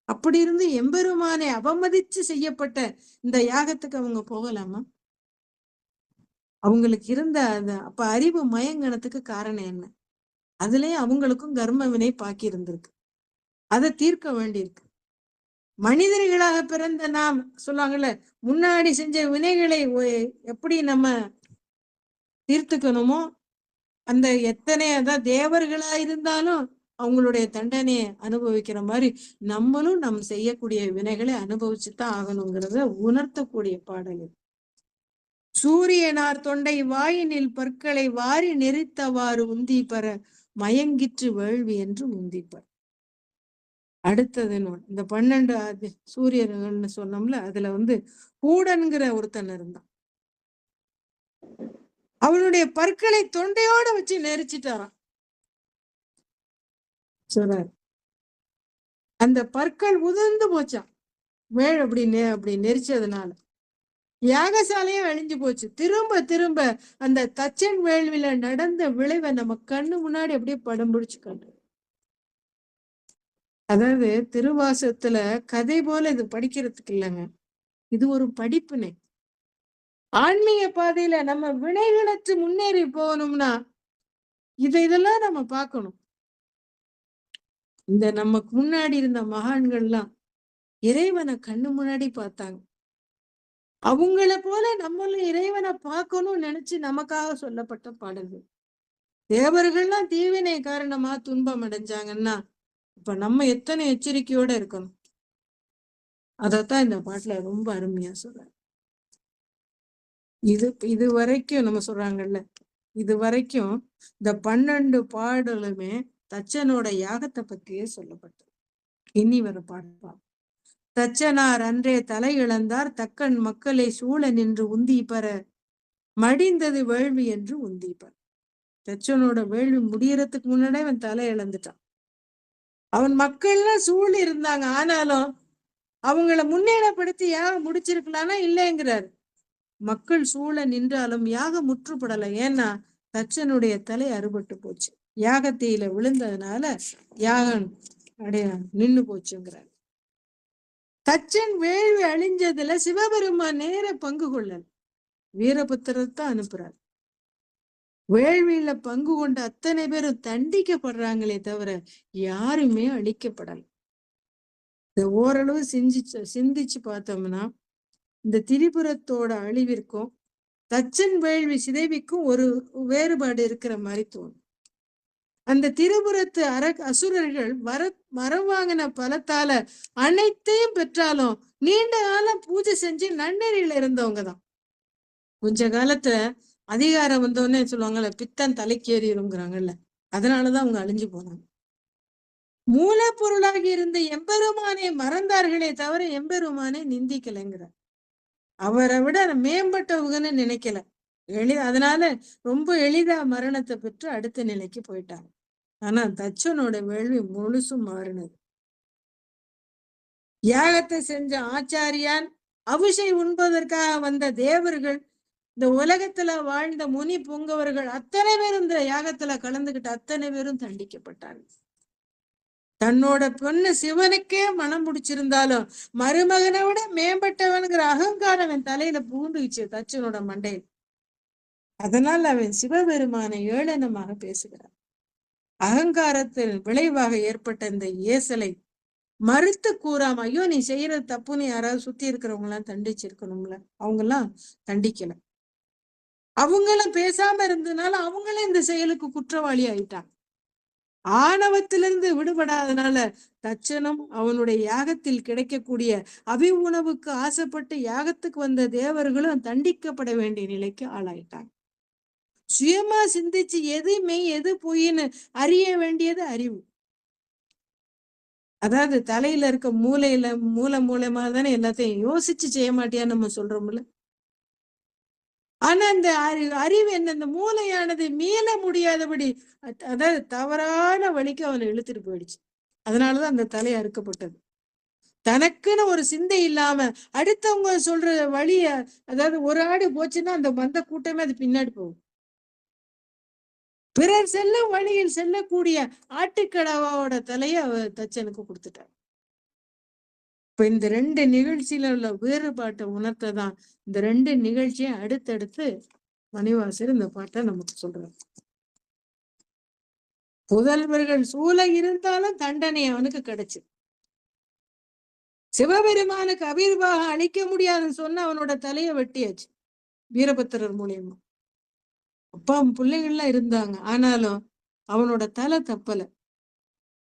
அப்படி இருந்து எம்பெருமானை அவமதிச்சு செய்யப்பட்ட இந்த யாகத்துக்கு அவங்க போகலாமா? அவங்களுக்கு இருந்த அப்ப அறிவு மயங்கனத்துக்கு காரணம் என்ன? அதுலயும் அவங்களுக்கும் கர்ம வினை பாக்கி இருந்திருக்கு. அதை தீர்க்க வேண்டியிருக்கு. மனிதர்களாக பிறந்த நாம் சொல்லுவாங்கல்ல, முன்னாடி செஞ்ச வினைகளை எப்படி நம்ம தீர்த்துக்கணுமோ அந்த எத்தனை அதான் தேவர்களா இருந்தாலும் அவங்களுடைய தண்டனையை அனுபவிக்கிற மாதிரி நம்மளும் நம் செய்யக்கூடிய வினைகளை அனுபவிச்சுதான் ஆகணுங்கிறத உணர்த்தக்கூடிய பாடல். சூரியனார் தொண்டை வாயினில் பற்களை வாரி நெறித்தவாறு உந்தி பெற மயங்கிற்று வேள்வி என்று உந்திப்பர். அடுத்தது இந்த 12 சூரியர்கள்னு சொன்னோம்ல, அதுல கூடன்கிற ஒருத்தன் இருந்தான். அவனுடைய பற்களை தொண்டையோட வச்சு நெரிச்சிட்டாரான். சொல்றாரு, அந்த பற்கள் உதிர்ந்து போச்சான் வேள் அப்படி நெரிச்சதுனால. யாகசாலையும் அழிஞ்சு போச்சு. திரும்ப திரும்ப அந்த தச்சன் வேள்வியில நடந்த விளைவை நம்ம கண்ணு முன்னாடி அப்படியே படம் பிடிச்சு கண்டு. அதாவது திருவாசத்துல கதை போல இது படிக்கிறதுக்கு இல்லைங்க, இது ஒரு படிப்புனே. ஆன்மீக பாதையில நம்ம வினைகளற்று முன்னேறி போகணும்னா இதெல்லாம் நம்ம பார்க்கணும். இந்த நமக்கு முன்னாடி இருந்த மகான்கள்லாம் இறைவனை கண்ணு முன்னாடி பார்த்தாங்க. அவங்கள போல நம்மளும் இறைவனை பார்க்கணும்னு நினைச்சு நமக்காக சொல்லப்பட்ட பாடல்கள். தேவர்கள்லாம் தீவினை காரணமா துன்பம் அடைஞ்சாங்கன்னா இப்ப நம்ம எத்தனை எச்சரிக்கையோட இருக்கணும். அதத்தான் இந்த பாட்டுல ரொம்ப அருமையா சொல்றாங்க. இது வரைக்கும் நம்ம சொல்றாங்கல்ல, இது வரைக்கும் இந்த 12 பாடலுமே தச்சனோட யாகத்தை பத்தியே சொல்லப்பட்டது. இனி வர பாடுப்பா. தச்சனார் அன்றே தலை இழந்தார் தக்கன் மக்களை சூழ நின்று உந்தி பெற மடிந்தது வேள்வி என்று உந்திப்பார். தச்சனோட வேள்வி முடியறதுக்கு முன்னாடியே அவன் தலை இழந்துட்டான். அவன் மக்கள்லாம் சூழ் இருந்தாங்க. ஆனாலும் அவங்கள முன்னேறப்படுத்தி யாகம் முடிச்சிருக்கலாம்னா இல்லைங்கிறாரு. மக்கள் சூழ நின்றாலும் யாகம் முற்றுப்படலை. ஏன்னா தச்சனுடைய தலை அறுபட்டு போச்சு. யாகத்தில விழுந்ததுனால யாகம் நின்னு போச்சுங்கிறார். தச்சன் வேள்வி அழிஞ்சதுல சிவபெருமான் நேர பங்கு கொள்ளல். வீரபத்திரத்தான் அனுப்புறார். வேள்வியில பங்கு கொண்ட அத்தனை பேரும் தண்டிக்கப்படுறாங்களே தவிர யாருமே அழிக்கப்படல. இந்த ஓரளவு சிந்திச்சு பார்த்தோம்னா இந்த திரிபுரத்தோட அழிவிற்கும் தச்சன் வேள்வி சிதைவிக்கும் ஒரு வேறுபாடு இருக்கிற மாதிரி தோணும். அந்த திரிபுரத்து அசுரர்கள் மரம் வாங்கின பலத்தால அனைத்தையும் பெற்றாலும் நீண்ட காலம் பூஜை செஞ்சு நன்னெறியில இருந்தவங்க தான். கொஞ்ச காலத்துல அதிகாரம் வந்தோடனே சொல்லுவாங்கல்ல, பித்தன் தலைக்கேறிடுங்கிறாங்கல்ல, அதனாலதான் அவங்க அழிஞ்சு போனாங்க. மூலப்பொருளாகி இருந்த எம்பெருமானை மறந்தார்களே தவிர எம்பெருமானை நிந்திக்கலைங்கிறார். அவரை விட மேம்பட்டவங்கன்னு நினைக்கல. அதனால ரொம்ப எளிதா மரணத்தை பெற்று அடுத்த நிலைக்கு போயிட்டாங்க. ஆனா தச்சனோட வேள்வி முழுசும் மாறினது. யாகத்தை செஞ்ச ஆச்சாரியான், அபிஷை உண்பதற்காக வந்த தேவர்கள், இந்த உலகத்துல வாழ்ந்த முனி பொங்கவர்கள் அத்தனை பேரும் இந்த யாகத்துல கலந்துகிட்ட அத்தனை பேரும் தண்டிக்கப்பட்டாங்க. தன்னோட பொண்ணு சிவனுக்கே மனம் முடிச்சிருந்தாலும் மருமகனை விட மேம்பட்டவனுங்கிற அகங்காரம் அவன் தலையில பூண்டுச்சு தச்சனோட மண்டையில். அதனால அவன் சிவபெருமானை ஏளனமாக பேசுகிறான். அகங்காரத்தில் விளைவாக ஏற்பட்ட இந்த ஏசலை மறுத்து கூறாம, ஐயோ நீ செய்யறது தப்புன்னு யாராவது சுத்தி இருக்கிறவங்க எல்லாம் தண்டிச்சிருக்கணும்ல, அவங்க எல்லாம் தண்டிக்கல. அவங்களும் பேசாம இருந்ததுனால அவங்களும் இந்த செயலுக்கு குற்றவாளி ஆயிட்டாங்க. ஆணவத்திலிருந்து விடுபடாதனால தச்சனும் அவனுடைய யாகத்தில் கிடைக்கக்கூடிய அபி உணவுக்கு ஆசைப்பட்டு யாகத்துக்கு வந்த தேவர்களும் தண்டிக்கப்பட வேண்டிய நிலைக்கு ஆளாயிட்டாங்க. சுயமா சிந்திச்சு எது மெய் எது பொய்ன்னு அறிய வேண்டியது அறிவு. அதாவது தலையில இருக்க மூலமா தானே எல்லாத்தையும் யோசிச்சு செய்ய மாட்டியான்னு நம்ம சொல்றோம்ல. ஆனா இந்த அறிவு என்ன, இந்த மூளையானது மீள முடியாதபடி, அதாவது தவறான வழிக்கு அவனை இழுத்துட்டு போயிடுச்சு. அதனாலதான் அந்த தலை அறுக்கப்பட்டது. தனக்குன்னு ஒரு சிந்தை இல்லாம அடுத்தவங்க சொல்ற வழிய, அதாவது ஒரு ஆடு போச்சுன்னா அந்த மந்த கூட்டமே அது பின்னாடி போகும். பிறர் செல்லும் வழியில் செல்லக்கூடிய ஆட்டுக்கடாவோட தலைய தச்சனுக்கு கொடுத்துட்டார். இப்ப இந்த ரெண்டு நிகழ்ச்சியில உள்ள வேறுபாட்டை உணர்த்ததான் இந்த ரெண்டு நிகழ்ச்சியும் அடுத்தடுத்து மணிவாசர் இந்த பாட்டை நமக்கு சொல்றார். புதல்வர்கள் சூழ இருந்தாலும் தண்டனை அவனுக்கு கிடைச்சு. சிவபெருமானுக்கு அபிர்வாகம் அளிக்க முடியாதுன்னு சொன்ன அவனோட தலையை வெட்டியாச்சு வீரபத்திரர் மூலியமா. அப்பா பிள்ளைகள்லாம் இருந்தாங்க, ஆனாலும் அவனோட தலை தப்பல.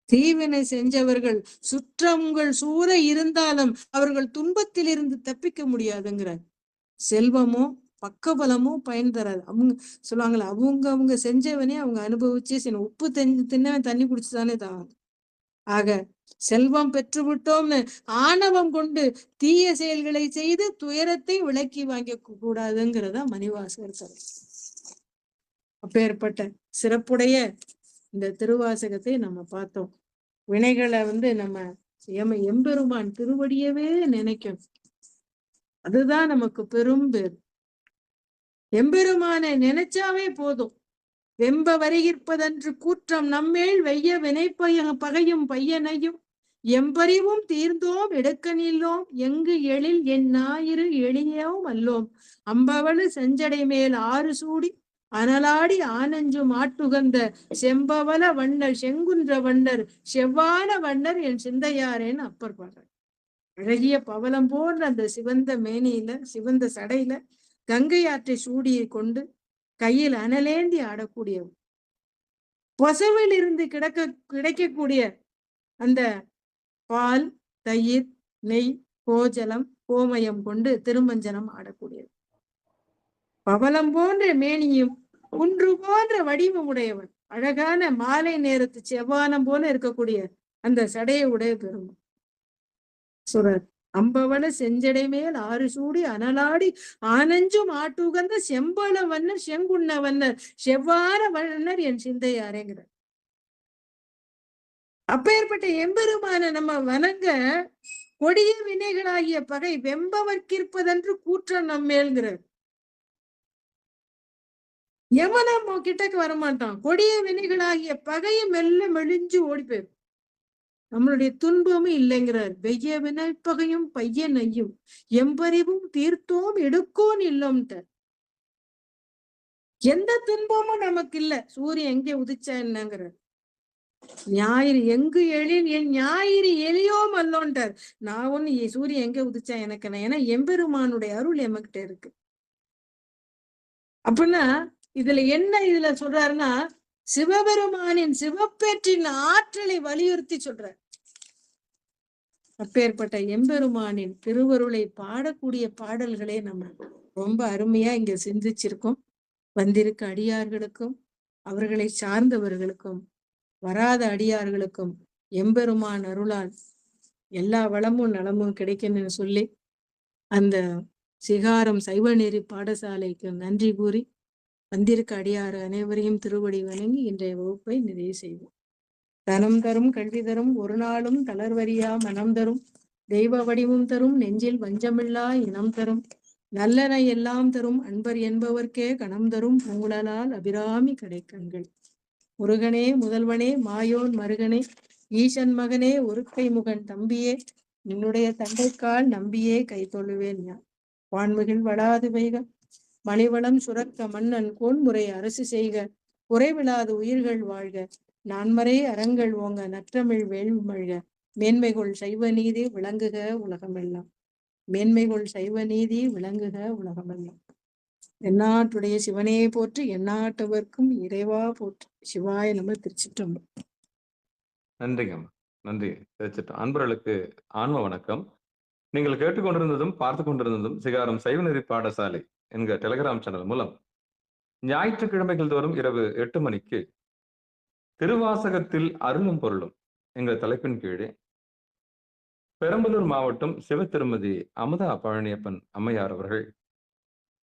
தீவினை செஞ்சவர்கள் சுற்றங்கள் சூற இருந்தாலும் அவர்கள் துன்பத்தில் இருந்து தப்பிக்க முடியாதுங்கிறார். செல்வமோ பக்கபலமோ பயன் தராது. அவங்க சொல்லுவாங்களே, அவங்க செஞ்சவனே அவங்க அனுபவிச்சு உப்பு தின்னவன் தண்ணி குடிச்சுதானே தான். ஆக செல்வம் பெற்று விட்டோம்னு ஆணவம் கொண்டு தீய செயல்களை செய்து துயரத்தை விலக்கி வாங்க கூடாதுங்கிறதா மணிவாசகர் தரும். அப்பேற்பட்ட சிறப்புடைய இந்த திருவாசகத்தை நம்ம பார்த்தோம். வினைகளை நம்ம எம்பெருமான் திருவடியவே நினைக்கும். அதுதான் நமக்கு பெரும் பேர். எம்பெருமானை நினைச்சாவே போதும். வெம்ப வருகிற்பதன்று கூற்றம் நம்மேல் வெய்ய பகையும் பையனையும் எம்பறிவும் தீர்ந்தோம் எடுக்கனில்லோம் எங்கு எழில் என் ஞாயிறு எளியோம் அல்லோம் அம்பவளு செஞ்சடை மேல் ஆறு சூடி அனலாடி ஆனஞ்சும் ஆட்டுகந்த செம்பவள வண்ணர் செங்குன்ற வண்ணர் செவ்வான வண்ணர் என் சிந்தையாரேன்னு அப்பர் பாடுறார். அழகிய பவளம் போன்ற அந்த சிவந்த மேனியில சிவந்த சடையில கங்கை ஆற்றை சூடியை கொண்டு கையில் அனலேந்தி ஆடக்கூடியவர். பசுவில் இருந்து கிடைக்கக்கூடிய அந்த பால், தயிர், நெய், கோஜலம், கோமயம் கொண்டு திருமஞ்சனம் ஆடக்கூடியவர். பவளம் போன்ற மேனியும் குன்று போன்ற வடிவம் உடையவன். அழகான மாலை நேரத்து செவ்வானம் போல இருக்கக்கூடிய அந்த சடையை உடைய பெருமான் சொல்றார். அம்பவன செஞ்சடை மேல் ஆறு சூடி அனலாடி ஆனஞ்சும் ஆட்டுகந்த செம்பல வண்ணர் செங்குண்ண வண்ணர் செவ்வார வண்ணர் என் சிந்தையாரேங்கிறார். அப்பேற்பட்ட எம்பெருமான நம்ம வணங்க கொடிய வினைகளாகிய பகை வெம்பவர்க்கிருப்பதென்று கூற்றம் நம்மேல்கிறார். எவன் நம்ம கிட்டக்கு வரமாட்டான். கொடிய வினைகளாகிய பகையை மெல்ல மெலிஞ்சு ஓடி போயிரும். நம்மளுடைய துன்பமும் இல்லைங்கிறார். வெய்ய வினைப்பகையும் பையன் ஐயும் எம்பறிவும் தீர்த்தோம் எடுக்கோன் இல்லோம்ட்ட. எந்த துன்பமும் நமக்கு இல்ல. சூரியன் எங்கே உதிச்சா என்னங்கிறார். ஞாயிறு எங்கு எழில் என் ஞாயிறு எளியோம் அல்லோன்ட்டார். நான் ஒண்ணு சூரியன் எங்க உதிச்சா எனக்கு என்ன, ஏன்னா எம்பெருமானுடைய அருள் எமக்கிட்ட இருக்கு. அப்படின்னா இதுல சொல்றாருன்னா சிவபெருமானின் சிவப்பேற்றின் ஆற்றலை வலியுறுத்தி சொல்றார். அப்பேற்பட்ட எம்பெருமானின் திருவருளை பாடக்கூடிய பாடல்களே நம்ம ரொம்ப அருமையா இங்க சிந்திச்சிருக்கோம். வந்திருக்க அடியார்களுக்கும் அவர்களை சார்ந்தவர்களுக்கும் வராத அடியார்களுக்கும் எம்பெருமான் அருளால் எல்லா வளமும் நலமும் கிடைக்கணும்னு சொல்லி அந்த சிகாரம் சைவநெறி பாடசாலைக்கு நன்றி கூறி வந்திருக்க அடியார் அனைவரையும் திருவடி வணங்கி இன்றைய வகுப்பை நிறைவு செய்வோம். தனம் தரும் கல்வி தரும் ஒரு நாளும் தளர்வரியா மனம் தரும் தெய்வ வடிவம் தரும் நெஞ்சில் வஞ்சமில்லா இனம் தரும் நல்லன எல்லாம் தரும் அன்பர் என்பவர்க்கே கணம் தரும் பூங்குழலால் அபிராமி கடைக்கண்கள். முருகனே முதல்வனே மாயோன் மருகனே ஈசன் மகனே ஒருக்கை முகன் தம்பியே நின்னுடைய தண்டைக்கால் நம்பியே கை தொழுவேன் யான். வான்மிகில் வளாது வைக மணிவளம் சுரக்க மன்னன் கோன்முறை அரசு செய்க குறைவிலாது உயிர்கள் வாழ்க நான்மறை அறங்கள் ஓங்க நற்றமிழ் வேள்வி மழ்க மேன்மைகொள் சைவ நீதி விளங்குக உலகமெல்லாம். மேன்மைகொள் சைவ நீதி விளங்குக உலகமெல்லாம். எந்நாட்டுடைய சிவனே போற்று எந்நாட்டவர்க்கும் இறைவா போற்று. சிவாய நம. திருச்சிற்றம்பலம். நன்றிங்கம்மா, நன்றி. திருச்சிற்றம்பலம். அன்பர்களுக்கு ஆன்ம வணக்கம். நீங்கள் கேட்டுக்கொண்டிருந்ததும் பார்த்து கொண்டிருந்ததும் சிகாரம் சைவநெறி பாடசாலை என்கிற டெலிகிராம் சேனல் மூலம் ஞாயிற்றுக்கிழமைகள் தோறும் இரவு 8 மணிக்கு திருவாசகத்தில் அருளும் பொருளும் என்கிற தலைப்பின் கீழே பெரம்பலூர் மாவட்டம் சிவ திருமதி அமுதா பழனியப்பன் அம்மையார் அவர்கள்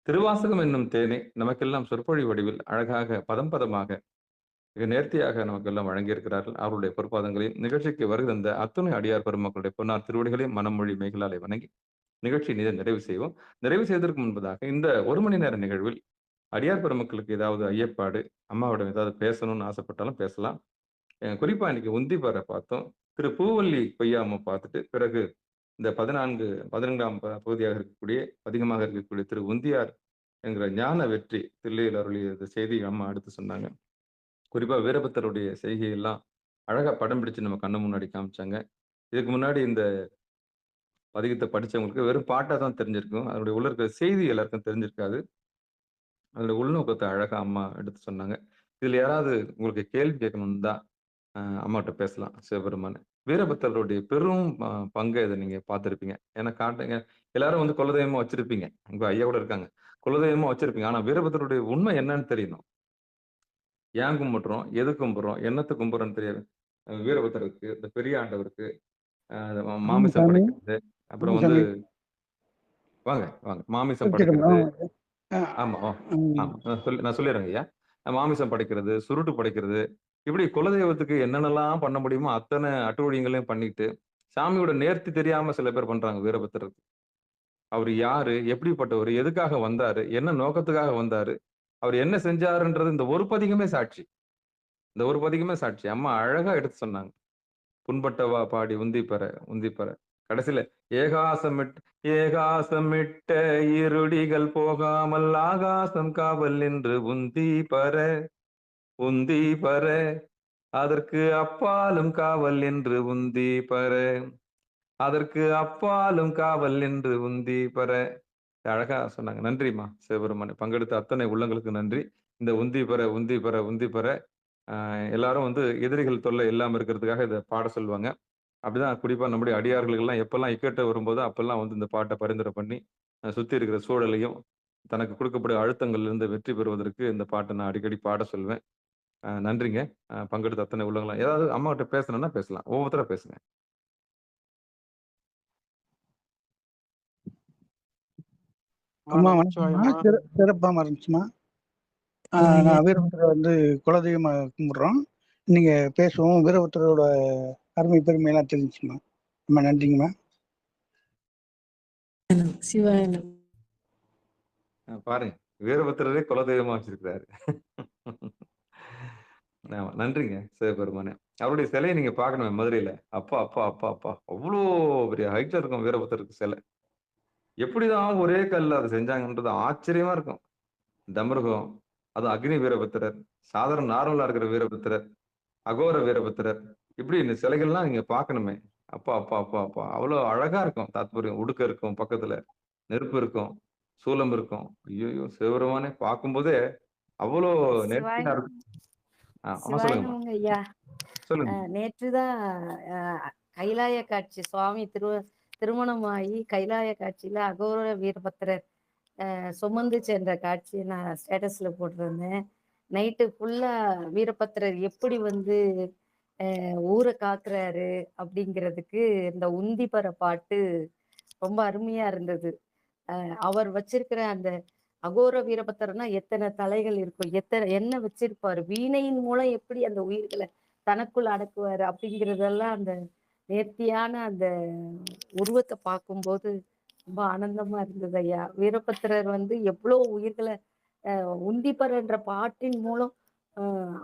திருவாசகம் என்னும் தேனை நமக்கெல்லாம் சொற்பொழி வடிவில் அழகாக பதம் பதமாக மிக நேர்த்தியாக நமக்கெல்லாம் வழங்கியிருக்கிறார்கள். அவருடைய பொற்பாதங்களையும் நிகழ்ச்சிக்கு வருகை தந்த அத்துணை அடியார் பெருமக்களுடைய பொன்னார் திருவடிகளையும் மனமொழி மேகலாலை வணங்கி நிகழ்ச்சி நிறைவு செய்வோம். நிறைவு செய்வதற்கு முன்பதாக இந்த 1 மணி நேர நிகழ்வில் அடியார் பெருமக்களுக்கு ஏதாவது ஐயப்பாடு, அம்மாவிடம் ஏதாவது பேசணும்னு ஆசைப்பட்டாலும் பேசலாம். குறிப்பா இன்னைக்கு உந்திபாரை பார்த்தோம். திரு பூவல்லி கொய்யாம பார்த்துட்டு பிறகு இந்த 14ஆம் பகுதியாக இருக்கக்கூடிய அதிகமாக இருக்கக்கூடிய திரு உந்தியார் என்கிற ஞான வெற்றி தில்லையில் அருளிய செய்தி அம்மா அடுத்து சொன்னாங்க. குறிப்பா வீரபத்தருடைய செய்கையெல்லாம் அழகா படம் பிடிச்சு நம்ம கண்ணு முன்னாடி காமிச்சாங்க. இதுக்கு முன்னாடி இந்த பதிகத்தை படிச்சவங்களுக்கு வெறும் பாட்டா தான் தெரிஞ்சிருக்கும். அதனுடைய உள்ள இருக்கிற செய்தி எல்லாருக்கும் தெரிஞ்சிருக்காது. அதோட உள்நோக்கத்தை அழகா அம்மா எடுத்து சொன்னாங்க. இதுல யாராவது உங்களுக்கு கேள்வி கேட்கணும்னு தான் அம்மாட்ட பேசலாம். சிவபெருமான் வீரபத்தருடைய பெரும் பங்கை இதை நீங்க பார்த்திருப்பீங்க. ஏன்னா காட்டுங்க எல்லாரும் வந்து குலதெய்வமா வச்சிருப்பீங்க. உங்க ஐயா கூட இருக்காங்க. குலதெய்வமா வச்சிருப்பீங்க. ஆனா வீரபத்தருடைய உண்மை என்னன்னு தெரியணும். ஏன் கும்பிடுறோம், எது கும்பிடுறோம், என்னத்தை கும்பிடுறோம்னு தெரியாது. வீரபத்தருக்கு, இந்த பெரிய ஆண்டவருக்கு மாமிசம் படைக்கிறது, அப்புறம் வந்து வாங்க வாங்க மாமிசம் படைக்கிறது. ஆமா நான் சொல்லிடுறேங்க ஐயா. மாமிசம் படைக்கிறது, சுருட்டு படைக்கிறது, இப்படி குலதெய்வத்துக்கு என்னென்னலாம் பண்ண முடியுமோ அத்தனை அட்டுவழியங்களையும் பண்ணிட்டு சாமியோட நேர்த்தி தெரியாம சில பேர் பண்றாங்க. வீரபத்திரருக்கு அவர் யாரு, எப்படிப்பட்டவர், எதுக்காக வந்தாரு, என்ன நோக்கத்துக்காக வந்தாரு, அவர் என்ன செஞ்சாருன்றது இந்த ஒரு பதிகமே சாட்சி. இந்த ஒரு பதிகமே சாட்சி. அம்மா அழகா எடுத்து சொன்னாங்க. புண்பட்டவா பாடி உந்தி பெற கடைசியில ஏகாசமிட்ட இருடிகள் போகாமல் ஆகாசம் காவல் என்று உந்தி பர அதற்கு அப்பாலும் காவல் என்று உந்தி பர உந்தி பர அழகா சொன்னாங்க. நன்றிம்மா சிவபெருமான். பங்கெடுத்த அத்தனை உள்ளங்களுக்கு நன்றி. இந்த உந்தி பெற எல்லாரும் வந்து எதிரிகள் தொல்லை இல்லாம இருக்கிறதுக்காக இதை பாட சொல்லுவாங்க. அப்படிதான் குறிப்பா நம்முடைய அடியார்களுக்கெல்லாம் எப்பெல்லாம் இக்கட்டு வரும்போதோ அப்பெல்லாம் வந்து இந்த பாட்டை பரிந்துரை பண்ணி சுத்தி இருக்கிற சூழலையும் தனக்கு கொடுக்கப்படும் அழுத்தங்கள்ல இருந்து வெற்றி பெறுவதற்கு இந்த பாட்டை நான் அடிக்கடி பாட சொல்வேன். நன்றிங்க. பங்கெடுத்த அத்தனை உள்ளவங்களும். ஏதாவது அம்மாகிட்ட பேசணும்னா பேசலாம். ஒவ்வொருத்தரா பேசுங்க. அம்மா வணக்கம்மா. சிறப்பாக இருந்துச்சுமா. நான் வீரபுத்திர குலதெய்வமா கும்பிடுறோம். நீங்க பேசுவோம். வீரபுத்திரோட அருமை பெருமையெல்லாம் தெரிஞ்சுச்சுமா. ரொம்ப நன்றிங்கம்மா. சிவாயனம். பாருங்க, வீரபத்திரரே குலதெய்வமா வச்சிருக்கிறாரு. ஆமா, நன்றிங்க சிவபெருமானே. அவருடைய சிலையை நீங்க பார்க்கணுமே மதுரையில. அப்பா அப்பா அப்பா அப்பா அவ்வளோ பெரிய ஹைட்ல இருக்கும் வீரபத்திரருக்கு சிலை. எப்படிதான் ஒரே கல்ல அதை செஞ்சாங்கன்றது ஆச்சரியமா இருக்கும். தமருகம், அதுவும் அக்னி வீரபத்திரர், சாதாரண நார்மலா இருக்கிற வீரபத்திரர், அகோர வீரபத்திரர், இப்படி இந்த சிலைகள்லாம் நீங்க பார்க்கணுமே. அப்பா அப்பா அப்பா அப்பா அவ்வளோ அழகா இருக்கும். தாத்பரியம் உடுக்க இருக்கும், பக்கத்துல நெருப்பு இருக்கும், சூலம் இருக்கும். ஐயோ சிவபெருமானே பார்க்கும்போதே அவ்வளோ நேர்த்தியா சிவாய இருக்கும். அம்மா சொல்லுங்கம்மா. சிவாயனவங்க ஐயா. சொல்லுங்க. நேற்றுதான் கைலாய காட்சி சுவாமி திருமணமாகி கைலாய காட்சியில அகோர வீரபத்திரர் சுமந்து சென்ற காட்சியை நான் ஸ்டேட்டஸ்ல போட்டிருந்தேன். நைட்டு ஃபுல்லா வீரபத்திரர் எப்படி ஊரை காக்குறாரு அப்படிங்கிறதுக்கு இந்த உந்திப்பற பாட்டு ரொம்ப அருமையா இருந்தது. அவர் வச்சிருக்கிற அந்த அகோர வீரபத்திரனா எத்தனை தலைகள் இருக்கும், என்ன வச்சிருப்பாரு, வீணையின் மூலம் எப்படி அந்த உயிர்களை தனக்குள் அடக்குவாரு அப்படிங்கிறதெல்லாம் அந்த நேர்த்தியான அந்த உருவத்தை பார்க்கும்போது ரொம்ப ஆனந்தமா இருந்தது ஐயா. வீரபத்திரர் எவ்வளவு உயிர்களை உந்திப்பறன்ற பாட்டின் மூலம்